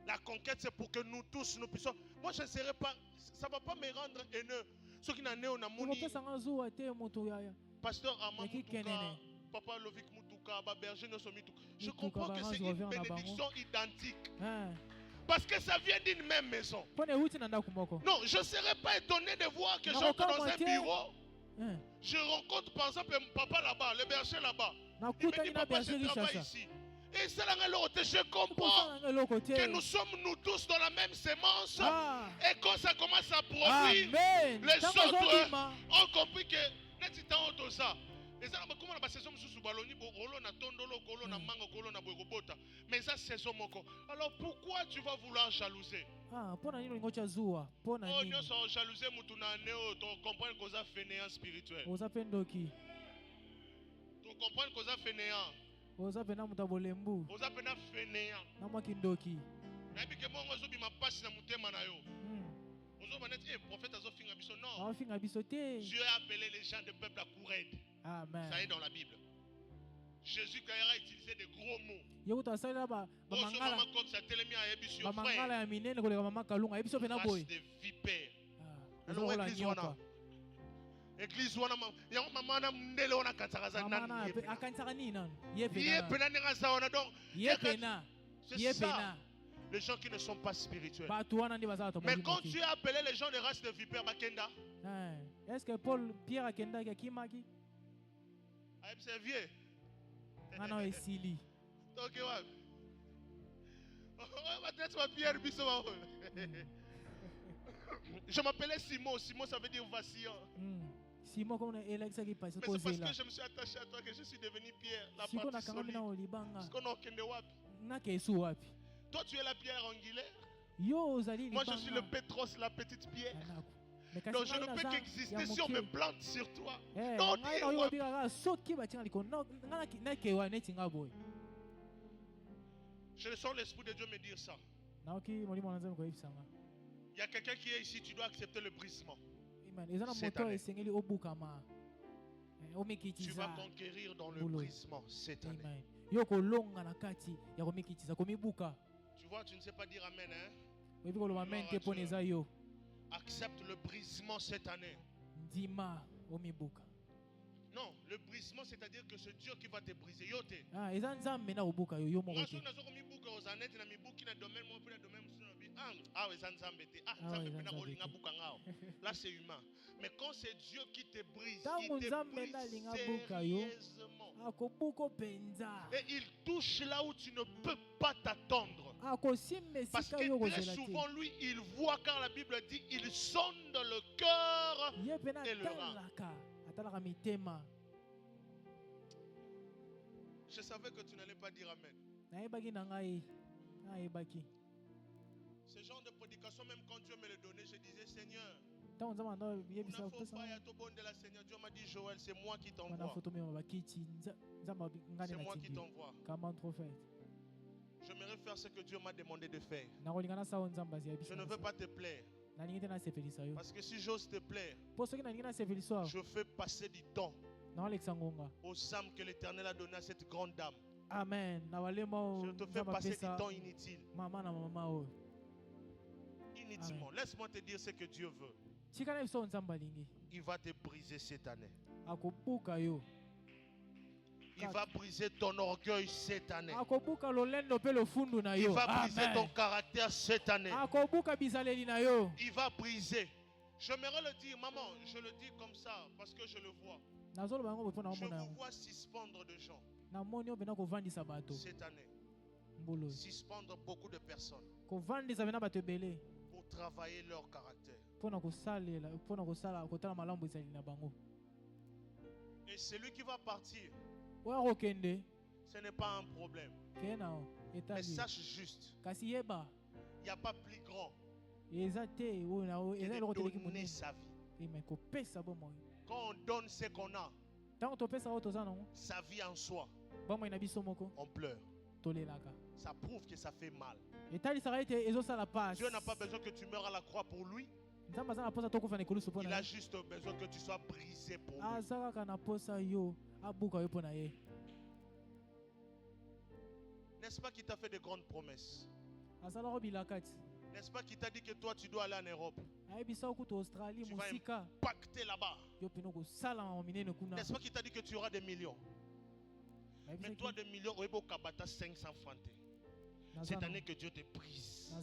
[SPEAKER 3] La conquête, c'est pour que nous tous nous puissions. Moi, je ne serai pas. Ça ne va pas me rendre haineux. Ceux qui n'ont pas Pasteur Ama Mutuka, Papa Lovik Mutuka, Berger Nosomitu. Je comprends que c'est une bénédiction identique. Parce que ça vient d'une même maison. Non, je ne serais pas étonné de voir que j'entre dans un bureau. Je rencontre par exemple papa là-bas, le berger là-bas. Il me dit, papa, je travaille ici. Et je comprends que nous sommes nous tous dans la même sémence. Et quand ça commence à produire, les autres ont compris que alors pourquoi tu vas vouloir jalouser? Oh, nous sommes jalouser tu comprends que ça fainéant spirituel. Tu comprends que ça fainéant. Oza pena fainéant. Nabi ke mongo zo bima passe na mutema na yo. Ozo baneti prophète azo finga biso non. Dieu a appelé les gens de peuple à courir. Amen. Ça est dans la Bible. Jésus quand il a utilisé des gros mots. Comme ça telemi a ebisio frère. Face des vipères. Alors église wana. Église wana yango mama na ndele wana katsakaza nani yepena nenga saona donc yepena c'est ça les gens qui ne sont pas spirituels. Mais quand tu as appelé les gens de race de vipères bakenda,
[SPEAKER 2] est-ce que Paul Pierre akenda kimaki
[SPEAKER 3] c'est vieux
[SPEAKER 2] ana esili
[SPEAKER 3] donc ouais peut-être ma Pierre biso. Je m'appelais Simon. Simon ça veut dire vacillant. Mais c'est parce que je me suis attaché à toi que je suis devenu Pierre, la partie solide. Parce qu'on a aucun wapi. Toi tu es la pierre angulaire. Moi je suis le Pétros, la petite pierre. Donc je ne peux qu'exister si on me plante sur toi. Non, je sens l'Esprit de Dieu me dire ça. Il y a quelqu'un qui est ici, tu dois accepter le brisement. Cette année. Tu vas conquérir dans le brisement cette année. Tu vois, tu ne sais pas dire amen, hein? Accepte le brisement cette année. Non, le brisement, c'est-à-dire que c'est Dieu qui va te briser. Là, c'est humain. Mais quand c'est Dieu qui te brise, il te brise sérieusement. Et il touche là où tu ne peux pas t'attendre. Parce que très souvent, lui, il voit, car la Bible dit, il sonde le cœur et le rein. Je savais que tu n'allais pas dire Amen. Ce genre de prédication, même quand Dieu me le donnait, je disais Seigneur, Seigneur, Dieu m'a dit Joël, c'est moi qui t'envoie. C'est moi qui t'envoie. J'aimerais faire ce que Dieu m'a demandé de faire. Je ne veux pas te plaire. Parce que si j'ose te plaire, je fais passer du temps aux âmes que l'Éternel a donné à cette grande dame.
[SPEAKER 2] Amen.
[SPEAKER 3] Je te fais passer du temps inutile. Inutilement. Laisse-moi te dire ce que Dieu veut. Il va te briser cette année. Il va briser ton orgueil cette année. Il va briser ton caractère cette année. Il va briser. J'aimerais le dire, maman, je le dis comme ça parce que je le vois. Je vous vois suspendre de gens cette année. Suspendre beaucoup de personnes pour travailler leur caractère. Et celui qui va partir, ce n'est pas un problème. Mais sache juste, il n'y a pas plus grand que de donner sa vie. Quand on donne ce qu'on a, sa vie en soi, on pleure. Ça prouve que ça fait mal. Dieu n'a pas besoin que tu meurs à la croix pour lui. Il a juste besoin que tu sois brisé pour lui. N'est-ce pas qu'il t'a fait de grandes promesses? N'est-ce pas qu'il t'a dit que toi tu dois aller en Europe? Tu vas impacter là-bas. N'est-ce pas qu'il t'a dit que tu auras des millions? Mais toi, des millions, tu as 500 francs. Cette année que Dieu te brise.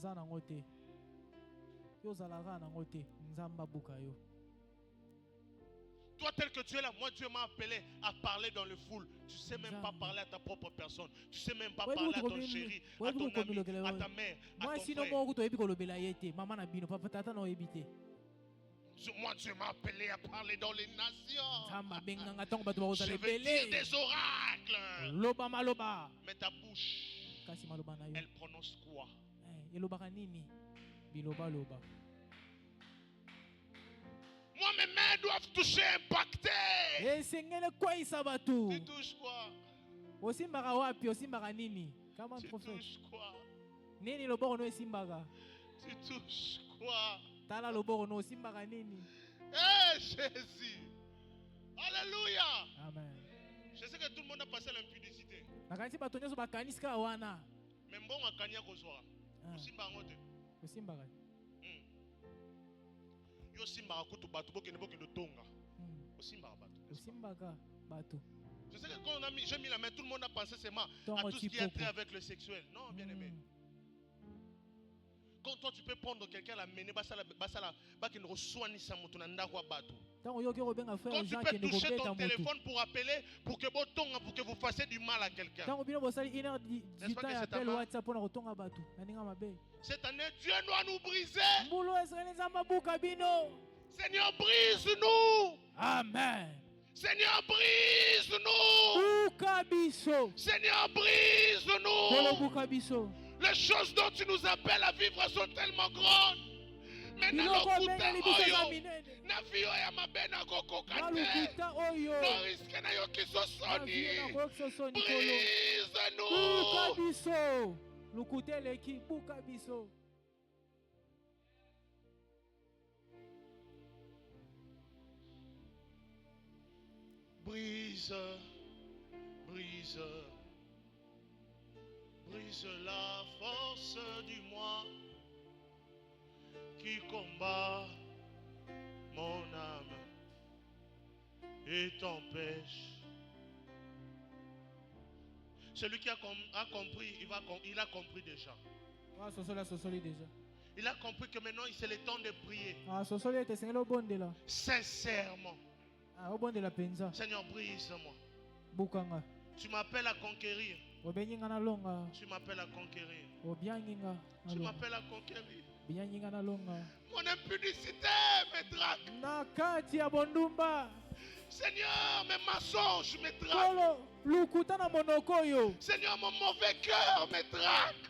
[SPEAKER 3] Toi tel que tu es là, moi Dieu m'a appelé à parler dans le foule. Tu ne sais même pas parler à ta propre personne. Tu ne sais même pas parler à ton chéri, à ton ami, à ta mère, à ton frère. Moi Dieu m'a appelé à parler dans les nations. Je vais dire des oracles. Mais ta bouche, elle prononce quoi? Moi, mes mains doivent toucher, impacter. Tu touches quoi? Tu touches quoi? Tu touches quoi? Hey, Jésus. Alléluia.
[SPEAKER 2] Amen.
[SPEAKER 3] Je sais que tout le monde a passé l'impudicité. Mais bon, on a gagné au soir. Yo simba kutu batu bokene bokene tonga. Osimba batu. Je sais que quand j'ai mis la main, tout le monde a pensé seulement à tout ce qui a trait avec le sexuel. Non, bien aimé. Quand toi tu peux prendre quelqu'un la mener basala bakene reçoit sa motonanda kwa batu. Quand tu peux toucher ton téléphone pour appeler pour que vous fassiez du mal à quelqu'un. N'est-ce pas que c'est un mal? Cette année, Dieu doit nous briser. Seigneur, brise-nous.
[SPEAKER 2] Amen.
[SPEAKER 3] Seigneur, brise-nous. Seigneur, brise-nous. Les choses dont tu nous appelles à vivre sont tellement grandes. Maintenant, brise, brise, brise la force du moi qui combat mon âme et t'empêche. Celui qui a compris, il a compris déjà. Il a compris que maintenant c'est le temps de prier. Sincèrement. Seigneur, brise-moi. Tu m'appelles à conquérir. Tu m'appelles à conquérir. Tu m'appelles à conquérir. Mon impudicité me drague. Seigneur, mes mensonges me traquent. Seigneur, mon mauvais cœur me traque.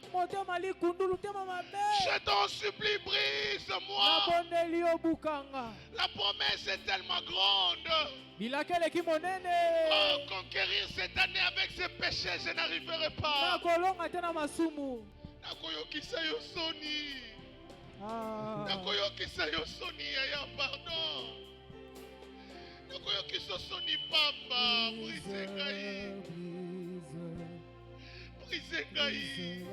[SPEAKER 3] Je t'en supplie, brise-moi. La promesse est tellement grande. Oh, conquérir cette année avec ce péché, je n'arriverai pas. Nakoyokisa yo soni ya pardon. Nakoyokisa soni papa, brise ngai. Brise ngai.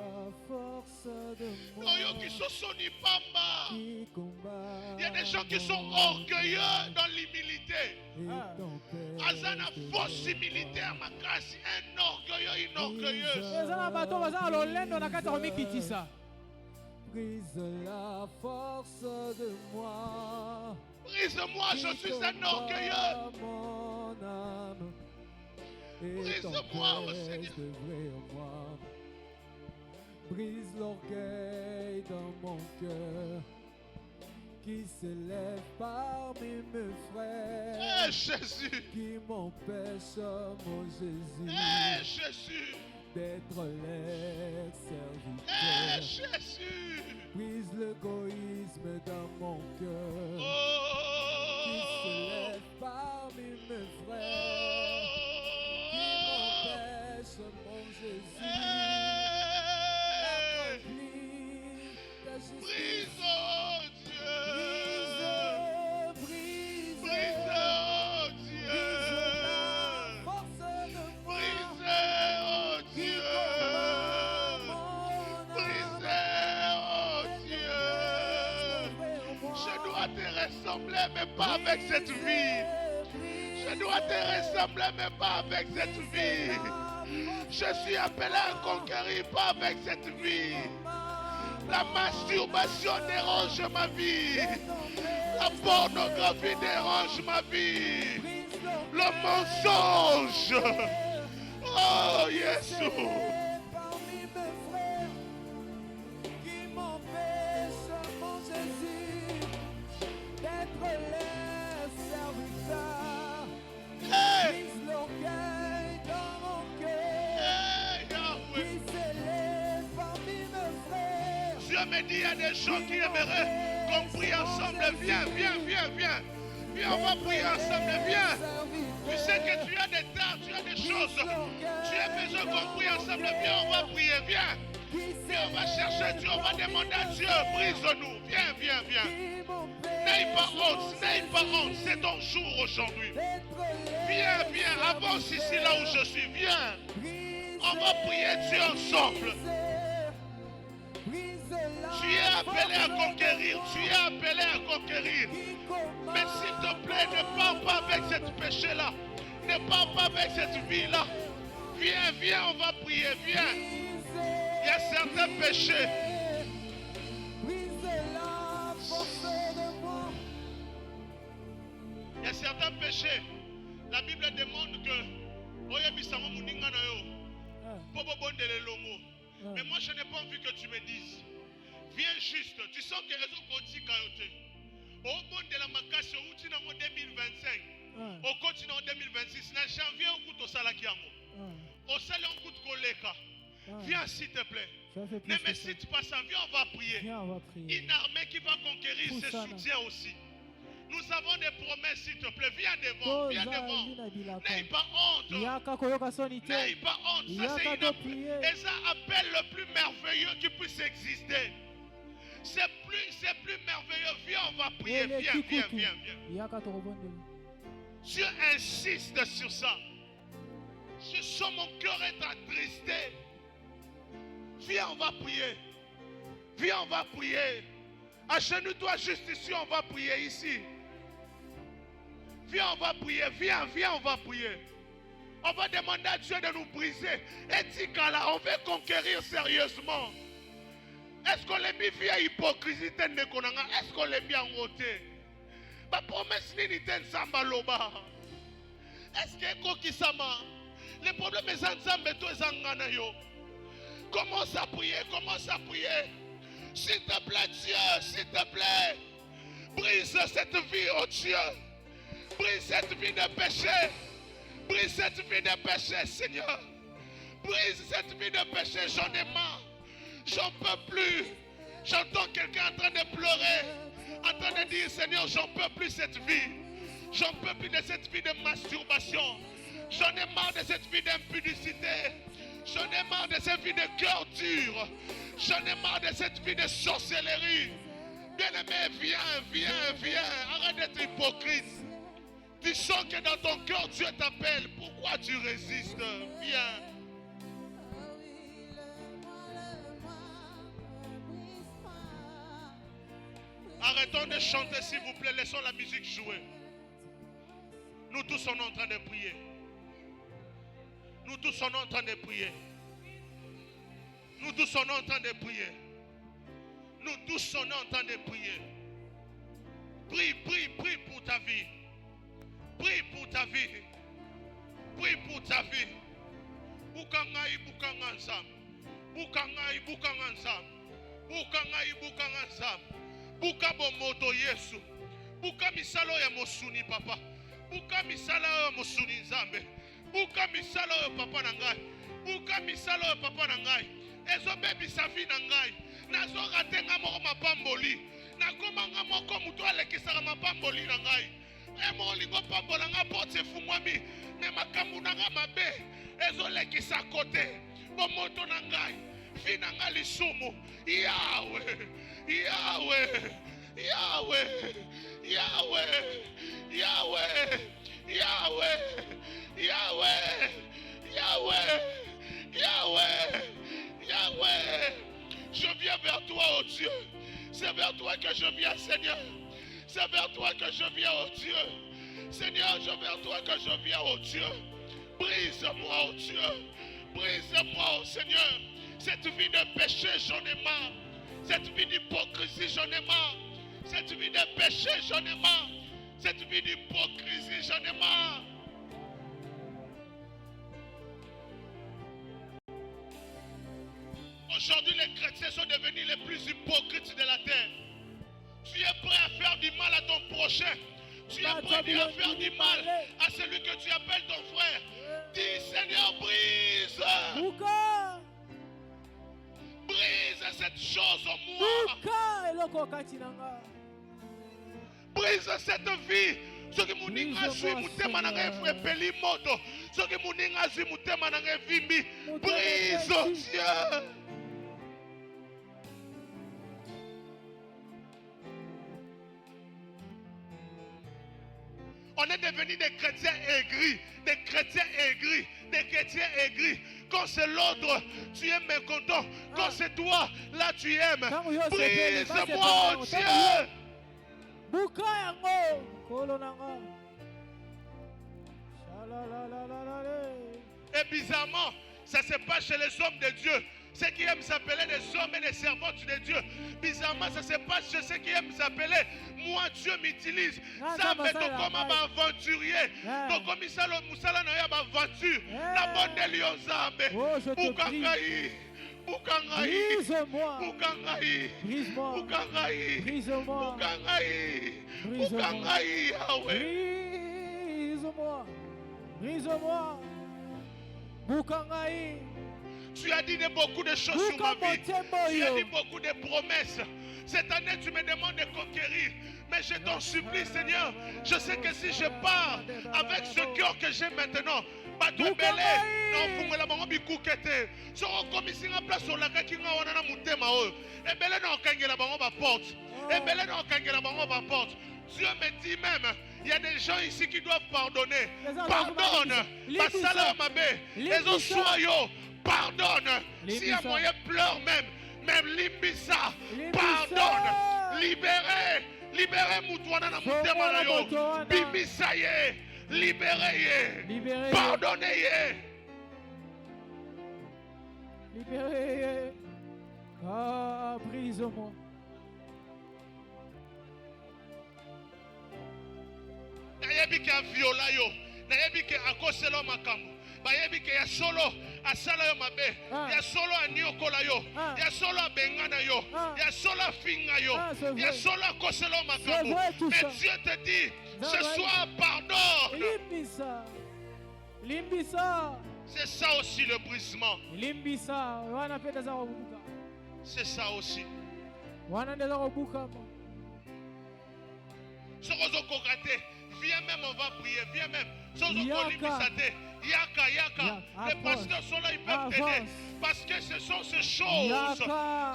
[SPEAKER 3] Nakoyokisa soni papa. Il y a des gens qui sont orgueilleux dans l'humilité. Azana fausse humilité à ma grâce, un orgueilleux, une orgueilleuse.
[SPEAKER 2] Brise la force de moi.
[SPEAKER 3] Brise-moi, je suis un orgueilleux.
[SPEAKER 2] Mon âme.
[SPEAKER 3] Brise-moi, oh Seigneur.
[SPEAKER 2] Brise l'orgueil dans mon cœur qui s'élève parmi mes frères.
[SPEAKER 3] Eh Jésus.
[SPEAKER 2] Qui m'empêche, mon Jésus.
[SPEAKER 3] Eh Jésus.
[SPEAKER 2] D'être les serviteurs.
[SPEAKER 3] Eh Jésus.
[SPEAKER 2] Brise l'égoïsme dans mon cœur.
[SPEAKER 3] Oh.
[SPEAKER 2] Qui se lève parmi mes frères. Qui m'empêche, mon Jésus. D'accomplir ta justice.
[SPEAKER 3] Brise, oh Dieu.
[SPEAKER 2] Brise,
[SPEAKER 3] brise, oh Dieu. Ressembler mais pas avec cette vie. Je dois te ressembler mais pas avec cette vie. Je suis appelé à conquérir pas avec cette vie. La masturbation dérange ma vie. La pornographie dérange ma vie. Le mensonge. Oh Jésus. Dieu me dit, il y a des gens qui aimeraient qu'on prie ensemble. Viens, viens, viens, viens. Viens, on va prier ensemble, viens. Tu sais que tu as des tas, tu as des choses. Tu as besoin qu'on prie ensemble. Viens, on va prier, viens. Viens, on va chercher Dieu, on va demander à Dieu, brise-nous. Viens, viens, viens. N'aie pas honte, n'aie pas honte. C'est ton jour aujourd'hui. Viens, viens, avance ici là où je suis. Viens. On va prier Dieu ensemble. Tu es appelé à conquérir, tu es appelé à conquérir. Mais s'il te plaît, ne pars pas avec ce péché-là. Ne pars pas avec cette vie-là. Viens, viens, on va prier, viens. Il y a certains péchés. Il y a certains péchés. La Bible demande que mais moi je n'ai pas envie que tu me dises. Viens juste, tu sens que raison continue kayote. Au monde de la makasi au outil en 2025. Au continent en 2026, na janvier au coup au salakiango. Au salon coup de koleka. Viens s'il te plaît. Ne me cite pas ça, viens on va prier. Une armée qui va conquérir ses soutiens aussi. Nous avons des promesses, s'il te plaît. Viens devant, viens devant. N'aie pas honte. N'aie pas honte. Ça, et ça appelle le plus merveilleux qui puisse exister. C'est plus merveilleux. Viens, on va prier. Viens, viens, viens, viens. Dieu insiste sur ça. Je sens mon cœur être attristé. Viens, on va prier. Viens, on va prier. Agenouille-toi juste ici, on va prier ici. Viens, on va prier. Viens, viens, on va prier. On va demander à Dieu de nous briser. Et Tikala, on veut conquérir sérieusement. Est-ce qu'on l'a mis via hypocrisie? Est-ce qu'on l'a mis en côté? Ma promesse n'est pas samba loba. Est-ce que kokisama? Les problèmes sont ensemble tous en yo. Commence à prier, commence à prier. S'il te plaît, Dieu, s'il te plaît. Brise cette vie, oh Dieu. Brise cette vie de péché. Brise cette vie de péché, Seigneur. Brise cette vie de péché, j'en ai marre. J'en peux plus. J'entends quelqu'un en train de pleurer, en train de dire, Seigneur, j'en peux plus cette vie. J'en peux plus de cette vie de masturbation. J'en ai marre de cette vie d'impudicité. J'en ai marre de cette vie de cœur dur. J'en ai marre de cette vie de sorcellerie. Bien-aimé, viens. Arrête d'être hypocrite. Tu sens que dans ton cœur, Dieu t'appelle. Pourquoi tu résistes? Viens. Arrêtons de chanter, s'il vous plaît. Laissons la musique jouer. Nous tous sommes en train de prier. Nous tous sommes en train de prier. Nous tous sommes en train de prier. Nous tous sommes en train de prier. Prie pour ta vie. Prie pour ta vie. Prie pour ta vie. Bukangai nsam. Bukangai nsam. Bukangai nsam. Buka bomoto Yesu. Buka misalo ya mosuni papa. Buka misalo ya mosuni nzambe. Buka misalo ya papa na ngai. Buka misalo ya papa na ngai. Ezo bebi safi na ngai. Nazo ratenga moko mapamboli. Nakoma nga moko mutu alekisaka mapamboli na ngai. Emo lingo pambola nga pote fungwami. Me makambu na nga mabe. Ezo lekisa kote. Bomoto na ngai. Fina nga lisumu. Yahweh. Yahweh, Yahweh, Yahweh, Yahweh, Yahweh, Yahweh, Yahweh, Yahweh, Yahweh. Je viens vers toi, oh Dieu. C'est vers toi que je viens, Seigneur. C'est vers toi que je viens, oh Dieu. Seigneur, c'est vers toi que je viens, oh Dieu. Brise-moi, oh Dieu. Brise-moi, oh Seigneur. Cette vie de péché, j'en ai marre. Cette vie d'hypocrisie, j'en ai marre. Cette vie de péché, j'en ai marre. Cette vie d'hypocrisie, j'en ai marre. Aujourd'hui, les chrétiens sont devenus les plus hypocrites de la terre. Tu es prêt à faire du mal à ton prochain. Tu es prêt à faire du mal à celui que tu appelles ton frère. Dis, Seigneur, brise. Brise cette chose en moi. Brise cette vie. Ce que mon ninga suit mutema na ngefwe peli moto. Ce que mon ninga suit mutema na ngevimbi. Brise, oh Dieu. On est devenus des chrétiens aigris, des chrétiens aigris, des chrétiens aigris. Quand c'est l'autre, tu es mécontent. Quand c'est toi, là tu aimes. Brise-moi, oh Dieu. Et bizarrement, ça se passe chez les hommes de Dieu. Ceux qui aiment s'appeler des hommes et des servantes de Dieu. Bizarrement, ça se passe chez ceux qui aiment s'appeler moi, Dieu m'utilise. Ça me fait comme un aventurier. Donc, comme ça, le Moussala n'a pas aventure. La bonne de Lyonzambe. Boukangaï. Boukangaï. Boukangaï. Boukangaï. Boukangaï. Boukangaï.
[SPEAKER 2] Brise-moi. Brise-moi. Boukangaï.
[SPEAKER 3] Tu as dit beaucoup de choses sur ma vie. Tu as dit beaucoup de promesses. Cette année, tu me demandes de conquérir. Mais je t'en supplie, Seigneur. Je sais que si je pars avec ce cœur que j'ai maintenant, Dieu me dit même, il y a des gens ici qui doivent pardonner. Pardonne. Pardonne. S'il y a moyen, pleure même. Même Limbisa. Pardonne. Libérez. Libérez Moutouana na Moutema na yo. Bimisaye. Libérez. Pardonnez.
[SPEAKER 2] Libérez. Ah, brise-moi.
[SPEAKER 3] Nayebi ke viola yo. Nayebi ke akoselo makambo. bayebi ke ya solo asala yo mabe, ya solo aniokola yo, ya solo abengana yo, ya solo afinga yo, ya solo akosela makambo. Mais Dieu te dit ce soir pardonne. C'est ça aussi le brisement. C'est ça aussi. Viens même, on va prier. Viens même. Yaka. Les pasteurs sont là, ils peuvent t'aider. Parce que ce sont ces choses.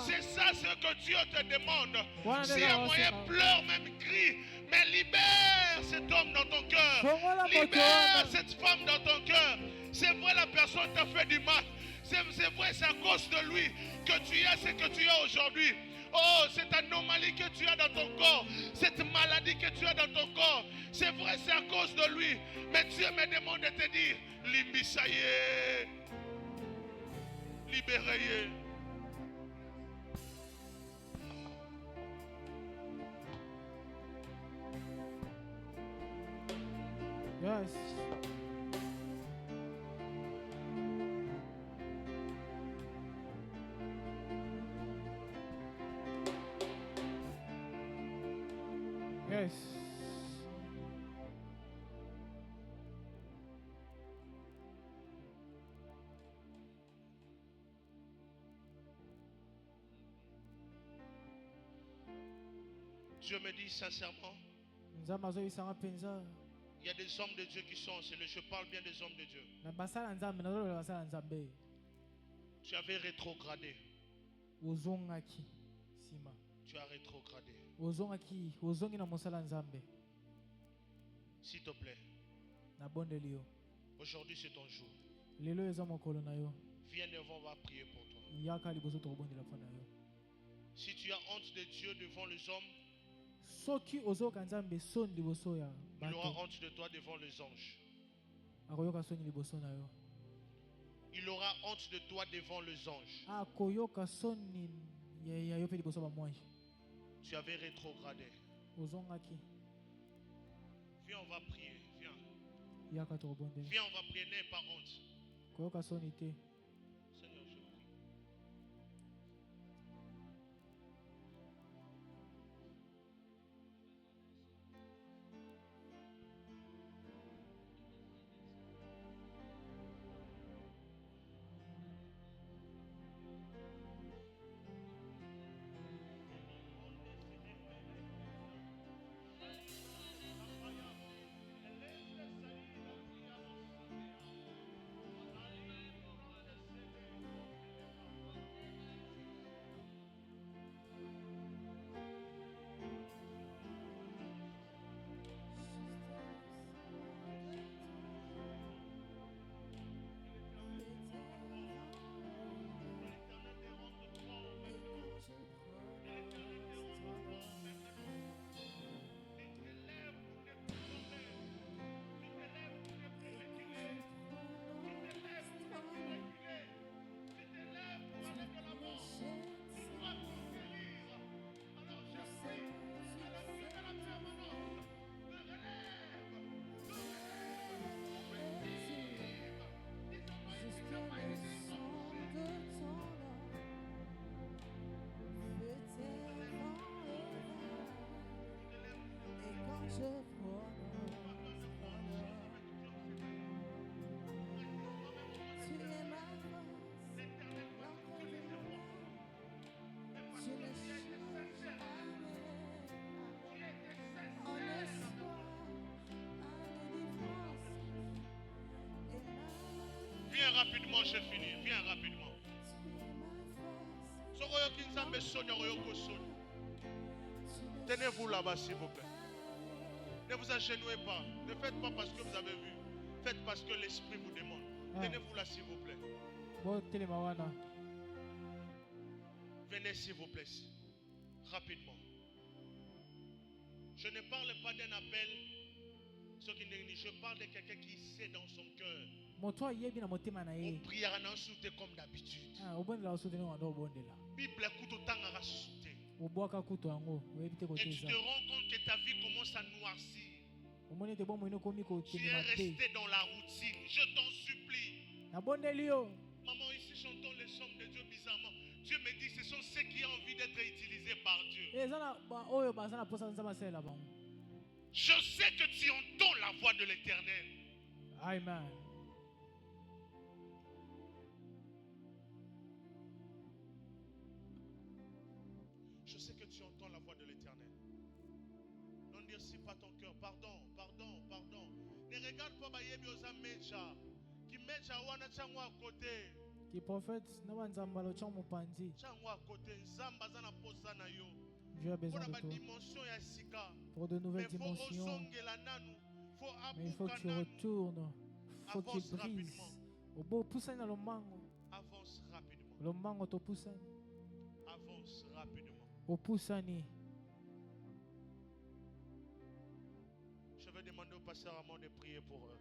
[SPEAKER 3] C'est ça ce que Dieu te demande. Si un moyen pleure, même crie. Mais libère cet homme dans ton cœur. Libère cette femme dans ton cœur. C'est vrai, la personne t'a fait du mal. C'est vrai, c'est à cause de lui que tu as ce que tu as aujourd'hui. Oh, cette anomalie que tu as dans ton corps, cette maladie que tu as dans ton corps, c'est vrai, c'est à cause de lui. Mais Dieu me demande de te dire, Limbisaye, libérez.
[SPEAKER 2] Yes. Yes.
[SPEAKER 3] Je me dis sincèrement, il y a des hommes de Dieu qui sont encelés. Je parle bien des hommes de Dieu. Tu avais rétrogradé. Tu as rétrogradé. S'il te plaît. Aujourd'hui c'est ton jour. Viens devant, on va prier pour toi. Si tu as honte de Dieu devant les hommes, il aura honte de toi devant les anges. Il aura honte de toi devant les anges. Tu avais rétrogradé. Viens, on va prier. Viens. Viens, on va prier. N'aie pas honte. Seigneur, je prie. Viens rapidement, je finis. Viens rapidement. Tenez-vous là-bas, s'il vous plaît. Ne vous agenouillez pas. Ne faites pas parce que vous avez vu. Faites parce que l'Esprit vous demande. Tenez-vous là, s'il vous plaît. Venez, s'il vous plaît. Rapidement. Je ne parle pas d'un appel. Je parle de quelqu'un qui sait dans son cœur. On priera dans soute comme d'habitude. Bible écoute autant à sauter. Et tu te rends compte que ta vie commence à noircir. Tu es resté dans la routine. Je t'en supplie. Maman, ici chantons les hommes de Dieu bizarrement. Dieu me dit ce sont ceux qui ont envie d'être utilisés par Dieu. Je sais que tu entends la voix de l'Éternel.
[SPEAKER 2] Amen.
[SPEAKER 3] Je sais que tu entends la voix de l'Éternel. N'endurcis pas ton cœur. Pardon. Ne regarde pas Bayebi aux Amecha. Qui mecha wana chango à côté.
[SPEAKER 2] Qui prophète na nzambalo chango panzi.
[SPEAKER 3] Chango à côté. Nzamba zana posa na yo.
[SPEAKER 2] Dieu a besoin de toi. Pour de nouvelles dimensions. Mais il faut que tu retournes. Il faut que tu brises.
[SPEAKER 3] Avance rapidement. Avance rapidement. Je vais demander au pasteur Armand de prier pour eux.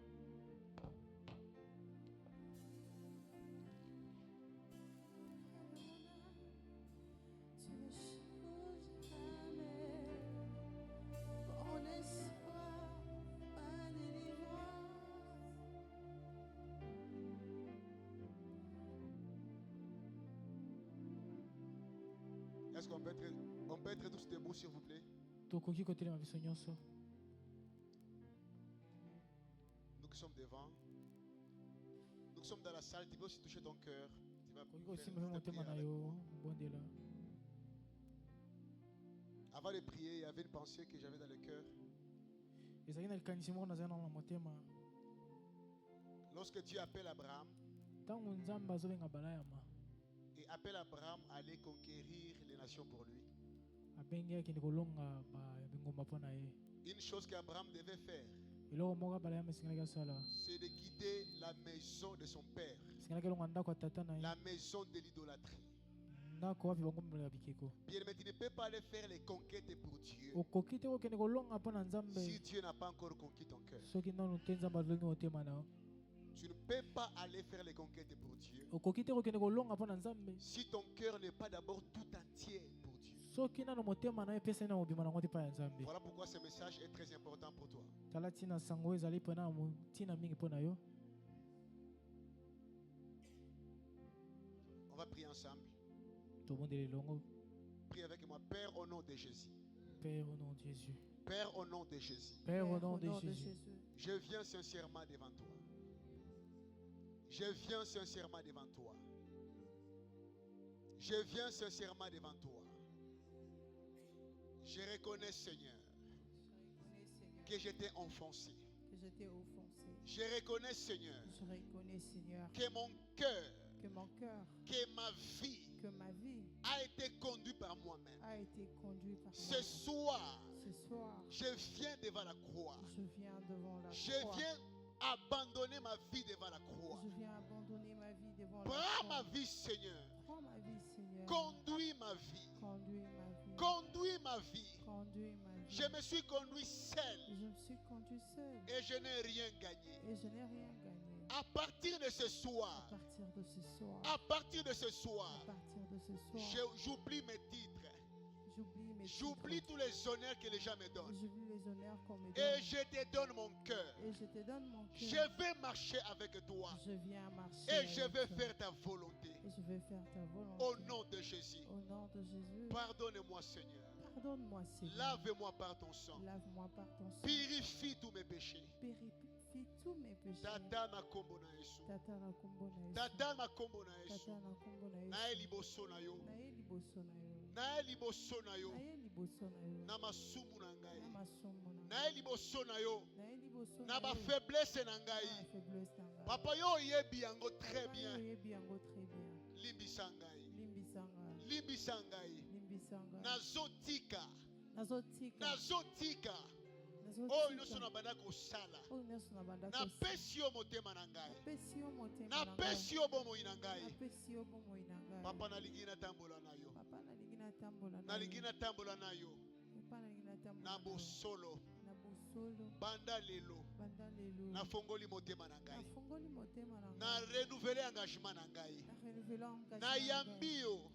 [SPEAKER 4] Est-ce qu'on peut être tous debout, s'il vous plaît? Nous qui sommes devant, nous qui sommes dans la salle, tu peux aussi toucher ton cœur. Tu vas Avant de prier, il y avait une pensée que j'avais dans le cœur. Lorsque Dieu appelle Abraham, et appelle Abraham à aller conquérir les nations pour lui. Une chose qu'Abraham devait faire, c'est de quitter la maison de son père, la maison de l'idolâtrie. Bien, mais tu ne peux pas aller faire les conquêtes pour Dieu si Dieu n'a pas encore conquis ton cœur. Tu ne peux pas aller faire les conquêtes pour Dieu si ton cœur n'est pas d'abord tout entier pour Dieu. Voilà pourquoi ce message est très important pour toi. On va prier ensemble. Prie avec moi. Père, au nom de Jésus.
[SPEAKER 2] Père, au nom de Jésus.
[SPEAKER 4] Père, au nom de Jésus.
[SPEAKER 2] Père, au nom de Jésus.
[SPEAKER 4] Je viens sincèrement devant toi. Je viens sincèrement devant toi. Je viens sincèrement devant toi. Je reconnais, Seigneur, que j'étais offensé. Je reconnais, Seigneur, que mon cœur, que ma vie a été conduit par moi-même. Ce soir, je viens devant la croix. Je viens abandonner ma vie devant la croix. Prends ma vie, Seigneur. Conduis ma vie. Conduis ma vie. Je me suis conduit seul. Et je n'ai rien gagné. À partir de ce soir, j'oublie mes titres. J'oublie tous les honneurs que les gens me donnent. Et je te donne mon cœur. Je vais marcher avec toi. Et je vais faire ta volonté. Au nom de Jésus. Pardonne-moi, Seigneur. Lave-moi par ton sang. Purifie tous mes péchés. Tata na kombo na Yesu. Tata na kombo na Yesu. Na liboso na yo. Na liboso na yo. Na masumu na ngai. Na liboso na yo. Na ba faiblesse na ngai. Papa yo yebi yango très bien. Limbisa ngai. Limbisa ngai. Nazotika. Oh, nous sommes banda kosala. Na pesio motema na ngai. Na pesio bomo ina ngai. Papa nalingi na tambola na yo. Nalingi na tambola na yo. Na bosolo. Banda lelo. Na fongoli motema na ngai. Na renouveler engagement na ngai. Na yambio.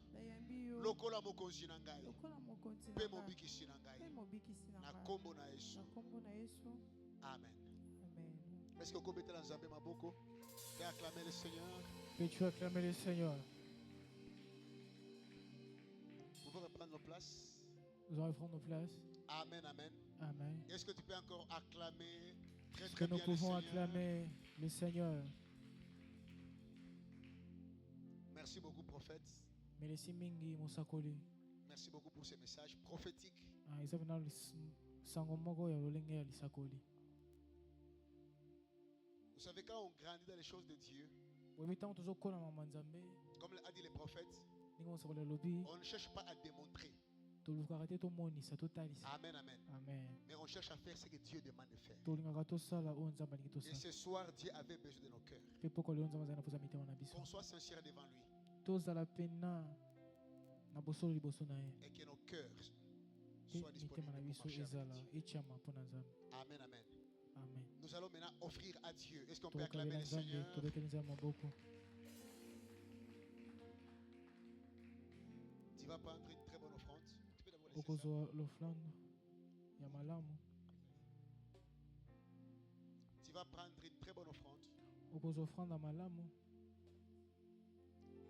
[SPEAKER 4] Lokola mokonzi na ngai. Pe mobikisi na ngai. Na kombo na Yesu. Amen. Est-ce que vous mettez la Zambé Maboko? Et acclamer le Seigneur.
[SPEAKER 2] Peux-tu acclamer le Seigneur?
[SPEAKER 4] Vous pouvez reprendre nos places.
[SPEAKER 2] Nous allons prendre nos places.
[SPEAKER 4] Amen, amen.
[SPEAKER 2] Amen.
[SPEAKER 4] Est-ce que tu peux encore acclamer très
[SPEAKER 2] Est-ce
[SPEAKER 4] très
[SPEAKER 2] que
[SPEAKER 4] bien
[SPEAKER 2] nous pouvons
[SPEAKER 4] le Seigneur?
[SPEAKER 2] acclamer le Seigneur?
[SPEAKER 4] Merci beaucoup, prophète.
[SPEAKER 2] Merci mingi musakoli.
[SPEAKER 4] Merci beaucoup pour ces messages prophétiques. Vous savez, quand on grandit dans les choses de Dieu, comme a dit les prophètes, on ne cherche pas à démontrer. Amen, amen.
[SPEAKER 2] Amen.
[SPEAKER 4] Mais on cherche à faire ce que Dieu demande de faire. Et ce soir, Dieu avait besoin de nos cœurs. Qu'on soit sincère devant lui. Et que nos cœurs soient disponibles pour marcher avec Dieu. Amen, amen.
[SPEAKER 2] Amen.
[SPEAKER 4] Nous allons maintenant offrir à Dieu. Est-ce qu'on peut acclamer le Seigneur? Tu vas prendre une très bonne offrande. Tu peux d'abord laisser ça. Tu vas prendre une très bonne offrande.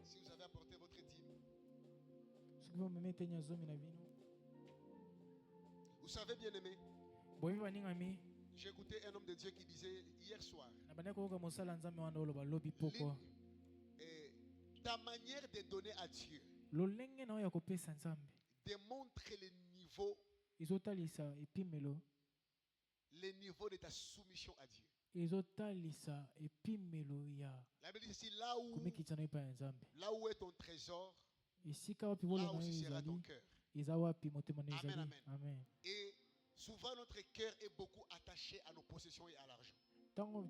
[SPEAKER 4] Si vous avez apporté votre dîme. Vous savez, bien aimé, j'ai écouté un homme de Dieu qui disait hier soir, ta manière de donner à Dieu démontre le niveau de ta soumission à Dieu. La Bible dit ici, là où est ton trésor, là aussi sera ton cœur. Amen, amen. Et souvent notre cœur est beaucoup attaché à nos possessions et à l'argent. Parfois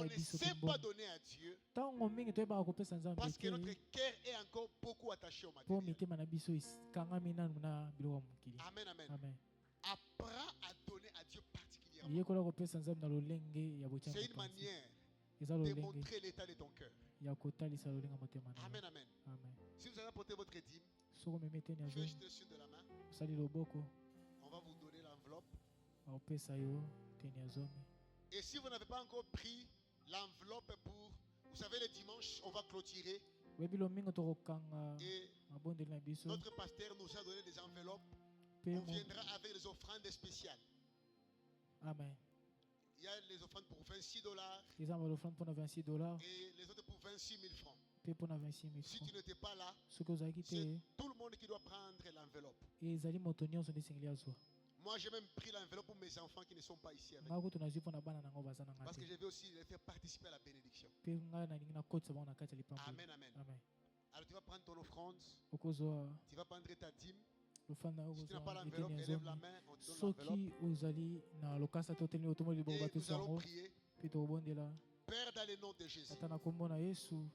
[SPEAKER 4] on ne sait pas donner à Dieu parce que notre cœur est encore beaucoup attaché au matériel. Amen, amen. Apprends à donner à Dieu particulièrement. C'est une manière de montrer l'état de ton cœur. Amen, amen. Si vous avez apporté votre dîme, faites juste le signe de la main. On va vous donner l'enveloppe. Et si vous n'avez pas encore pris l'enveloppe pour, vous savez, le dimanche, on va clôturer. Et notre pasteur nous a donné des enveloppes. On viendra avec les offrandes spéciales.
[SPEAKER 2] Amen.
[SPEAKER 4] Il y a les offrandes pour $26. Et les autres pour 26 000 francs. Si tu n'étais pas là, c'est tout le monde qui doit prendre l'enveloppe. Moi, j'ai même pris l'enveloppe pour mes enfants qui ne sont pas ici avec moi. Parce que je vais aussi les faire participer à la bénédiction. Amen, amen. Alors tu vas prendre ton offrande. Tu vas prendre ta dîme. Si tu n'as pas l'enveloppe, élève la main, on te donne l'enveloppe. Et nous allons prier. Père, dans le nom de Jésus,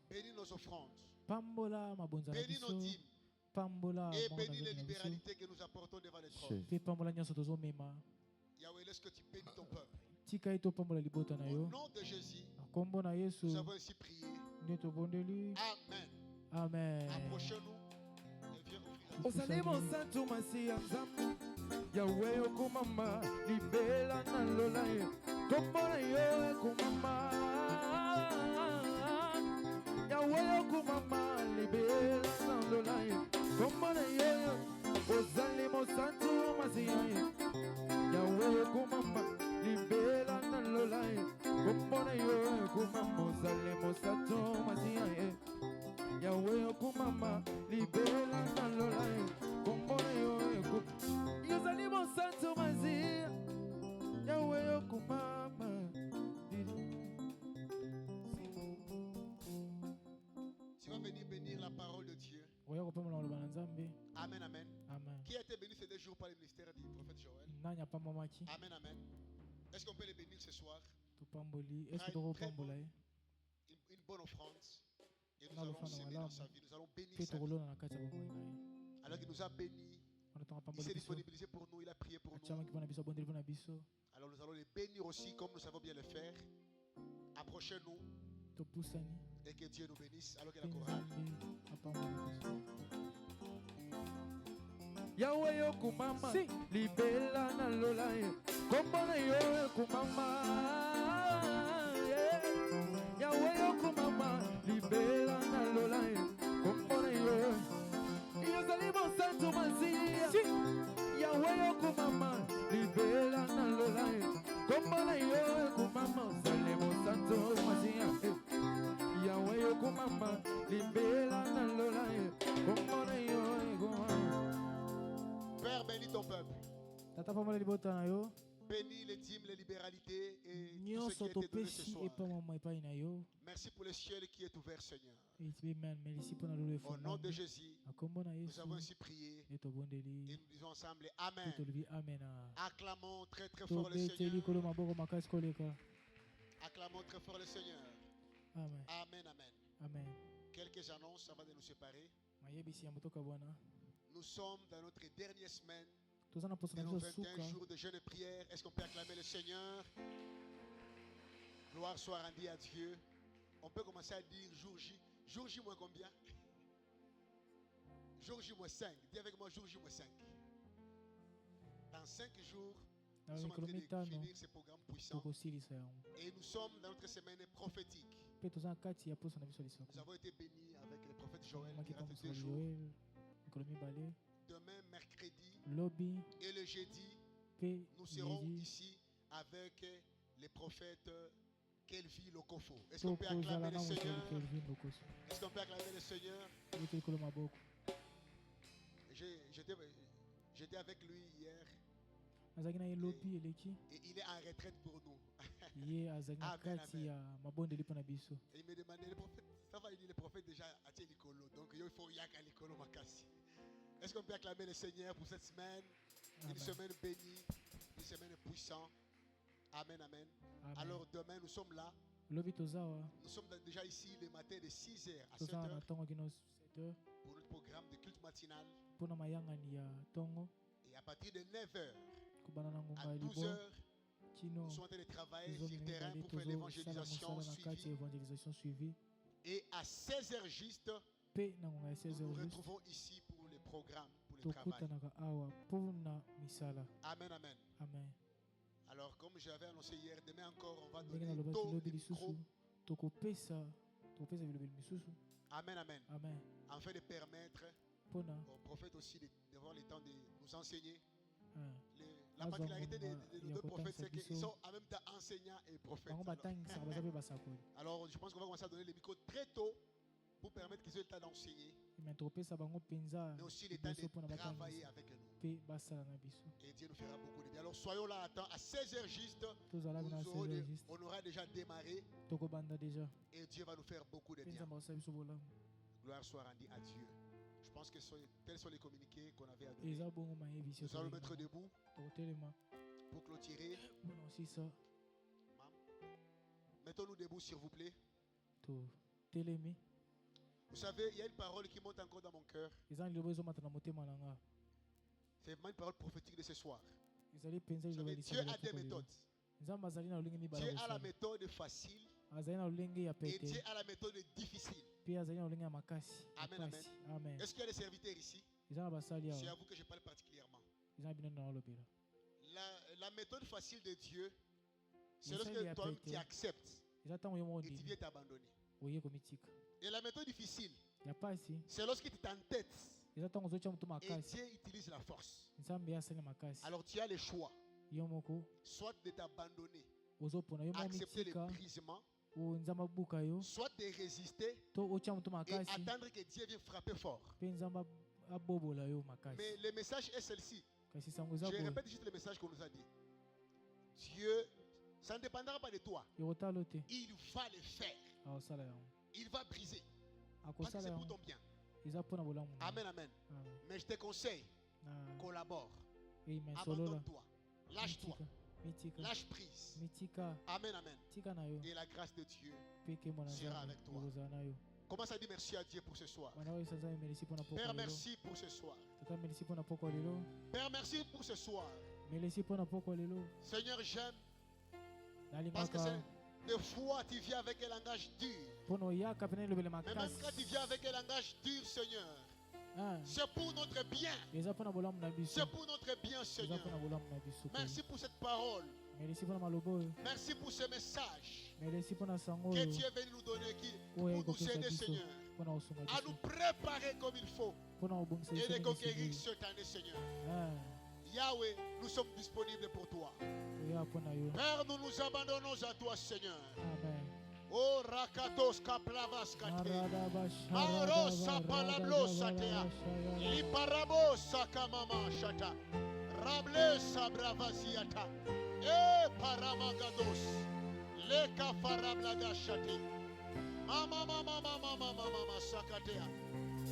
[SPEAKER 4] bénis nos offrandes, bénis nos dîmes, et bénis les libéralités que nous apportons devant les trônes. Yahweh, laisse que tu bénis ton peuple. Au nom de Jésus, nous avons ainsi prié. Amen.
[SPEAKER 2] Amen.
[SPEAKER 4] Approchez-nous et viens offrir.
[SPEAKER 5] Osalemo santo masia nzambe Yahweh okumama libela na lolaye komona yo okumama Yahweh okumama libela na lolaye komona yo Osalemo santo masia Yahweh okumama libela na lolaye komona yo okumama Osalemo santo masia Yahweh okumama libela na lolaye kombona yo yozali mosantu mazia Yahweh okumama.
[SPEAKER 4] Tu vas venir bénir la parole de Dieu. Amen, amen. Qui a été béni ces 2 jours par le ministère du prophète Joël? Amen, amen. Est-ce qu'on peut les bénir ce soir? Une bonne offrande. Et nous allons s'aimer dans sa vie. Nous allons bénir sa vie. Alors qu'il nous a bénis, il s'est disponibilisé pour nous, il a prié pour nous. Alors nous allons les bénir aussi comme nous savons bien le faire. Approchez-nous et que Dieu nous bénisse. Alors que la chorale.
[SPEAKER 5] Yahweh okumama libela na lolaye kombona yo kumama Yahweh kumama libela na lola komona yo Yozali bon santo masia Yahweh kumama libela na lola komona yo kumama Zali bon santo masia Yahweh kumama libela na lola komona yo
[SPEAKER 4] Père, bénis ton peuple. Bénis les dîmes, les libéralités et tout ce qui a été donné ce soir. Merci pour le ciel qui est ouvert, Seigneur. Au nom de Jésus, nous avons ainsi prié et nous disons ensemble Amen. Acclamons très très fort le Seigneur. Acclamons très fort le Seigneur. Amen, amen.
[SPEAKER 2] Amen.
[SPEAKER 4] Quelques annonces avant de nous séparer. Nous sommes dans notre dernière semaine de nos 21 jours de jeûne et prière. Est-ce qu'on peut acclamer le Seigneur? Gloire soit rendue à Dieu. On peut commencer à dire jour J. Jour J moins combien? Jour J moins 5. Dis avec moi jour J moins 5. Dans 5 jours, nous sommes en train de finir ce programme puissant. Et nous sommes dans notre semaine prophétique. Nous avons été bénis avec le prophète Joël qui reste 2 jours. Demain, mercredi et le jeudi, nous serons ici avec les prophètes Kelvin Lokofo. Est-ce qu'on peut acclamer le Seigneur? Est-ce qu'on peut acclamer le Seigneur? J'étais avec lui hier. Et il est en retraite pour nous. Amen, amen. Et il me demandait, le prophète, ça va, il dit le prophète déjà à Tchélikolo. Donc il faut yak à l'Ikolo Makassi. Est-ce qu'on peut acclamer le Seigneur pour cette semaine? Amen. Une semaine bénie, une semaine puissante. Amen, amen, amen. Alors demain, nous sommes là. Nous sommes déjà ici le matin de 6h à 7h pour notre programme de culte matinal. Et à partir de 9h à 12h, nous sommes en train de travailler sur le terrain pour faire l'évangélisation suivie. Et à 16h juste, nous nous retrouvons ici pour le programme, pour le travail. Amen, amen.
[SPEAKER 2] Amen.
[SPEAKER 4] Alors, comme j'avais annoncé hier, demain encore, on va donner tôt le micro. Amen, amen.
[SPEAKER 2] Amen.
[SPEAKER 4] Afin de permettre aux prophètes aussi d'avoir le temps de nous enseigner. La particularité de nos deux prophètes, c'est qu'ils sont en même temps enseignants et prophètes. Alors, je pense qu'on va commencer à donner les micros très tôt pour permettre qu'ils aient le temps d'enseigner, mais aussi le temps de travailler avec nous. Et Dieu nous fera beaucoup de bien. Alors, soyons là à 16h juste. On aura déjà démarré. Et Dieu va nous faire beaucoup de bien. Gloire soit rendue à Dieu. Je pense que tels sont les communiqués qu'on avait à donner. Nous allons nous mettre debout pour clôturer. Mettons-nous debout, s'il vous plaît. Vous savez, il y a une parole qui monte encore dans mon cœur. C'est vraiment une parole prophétique de ce soir. Savez, Dieu a des méthodes. Dieu a la méthode facile et Dieu a la méthode difficile. Amen, amen. Est-ce qu'il y a des serviteurs ici? C'est à vous que je parle particulièrement. La méthode facile de Dieu, c'est lorsque toi tu acceptes et tu viens t'abandonner. Et la méthode difficile, c'est lorsque tu t'entêtes et Dieu utilise la force. Alors tu as le choix, soit de t'abandonner, accepter le brisement, soit de résister et attendre que Dieu vienne frapper fort. Mais le message est celle-ci. Je répète juste le message qu'on nous a dit. Dieu, ça ne dépendra pas de toi. Il va le faire. Il va briser. Parce que c'est pour ton bien. Amen, amen. Mais je te conseille, collabore. Abandonne-toi. Lâche-toi. Lâche prise. Amen, amen. Et la grâce de Dieu sera avec toi. Commence à dire merci à Dieu pour ce soir. Père, merci pour ce soir. Père, merci pour ce soir. Seigneur, j'aime. Parce que des fois, tu viens avec un langage dur. Mais même quand tu viens avec un langage dur, Seigneur, C'est pour notre bien. C'est pour notre bien, Seigneur. Merci pour cette parole. Merci pour ce message que tu es venu nous donner pour nous aider, Seigneur, à nous préparer comme il faut et de conquérir cette année, Seigneur. Yahweh, nous sommes disponibles pour toi. Père, nous nous abandonnons à toi, Seigneur. Oh, rakatos kaplavas kate. Marosa palablosa tea. Liparabosa kamama shata. Rablesa bravaziata. E paramagados. Leka farablaga shate. Mama mama mama mama mama sakatea.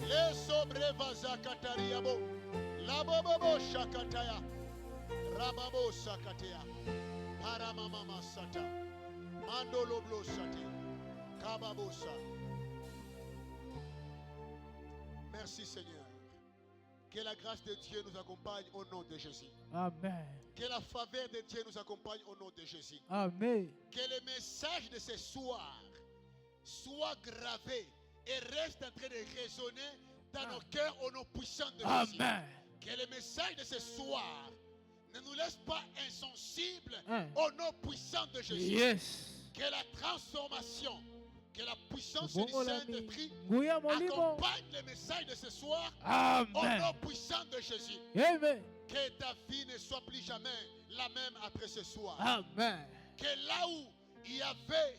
[SPEAKER 4] Le sobreva zakatariabo. Labobo shakataya. Rababo sakatea. Paramama sata. Mandoloblo sate. Kababosa. Merci Seigneur. Que la grâce de Dieu nous accompagne au nom de Jésus.
[SPEAKER 2] Amen.
[SPEAKER 4] Que la faveur de Dieu nous accompagne au nom de Jésus.
[SPEAKER 2] Amen.
[SPEAKER 4] Que le message de ce soir soit gravé et reste en train de résonner dans nos cœurs au nom puissant de Jésus.
[SPEAKER 2] Amen.
[SPEAKER 4] Que le message de ce soir ne nous laisse pas insensibles au nom puissant de Jésus.
[SPEAKER 2] Yes.
[SPEAKER 4] Que la transformation, que la puissance du Saint-Esprit accompagne le message de ce soir.
[SPEAKER 2] Amen.
[SPEAKER 4] Au nom puissant de Jésus.
[SPEAKER 2] Amen.
[SPEAKER 4] Que ta vie ne soit plus jamais la même après ce soir.
[SPEAKER 2] Amen.
[SPEAKER 4] Que là où il y avait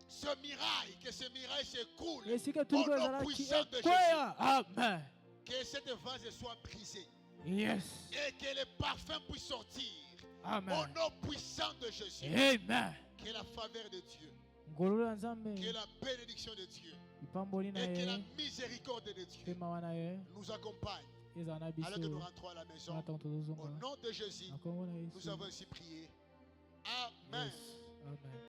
[SPEAKER 4] ce mirail, que ce mirail s'écoule au nom puissant de Jésus.
[SPEAKER 2] Amen.
[SPEAKER 4] Que cette vase soit brisée.
[SPEAKER 2] Yes.
[SPEAKER 4] Et que le parfum puisse sortir.
[SPEAKER 2] Amen.
[SPEAKER 4] Au nom puissant de Jésus.
[SPEAKER 2] Amen.
[SPEAKER 4] Que la faveur de Dieu, que la bénédiction de Dieu et que la miséricorde de Dieu nous accompagne alors que nous rentrons à la maison. Au nom de Jésus, nous avons ainsi prié. Amen.
[SPEAKER 2] Yes. Amen.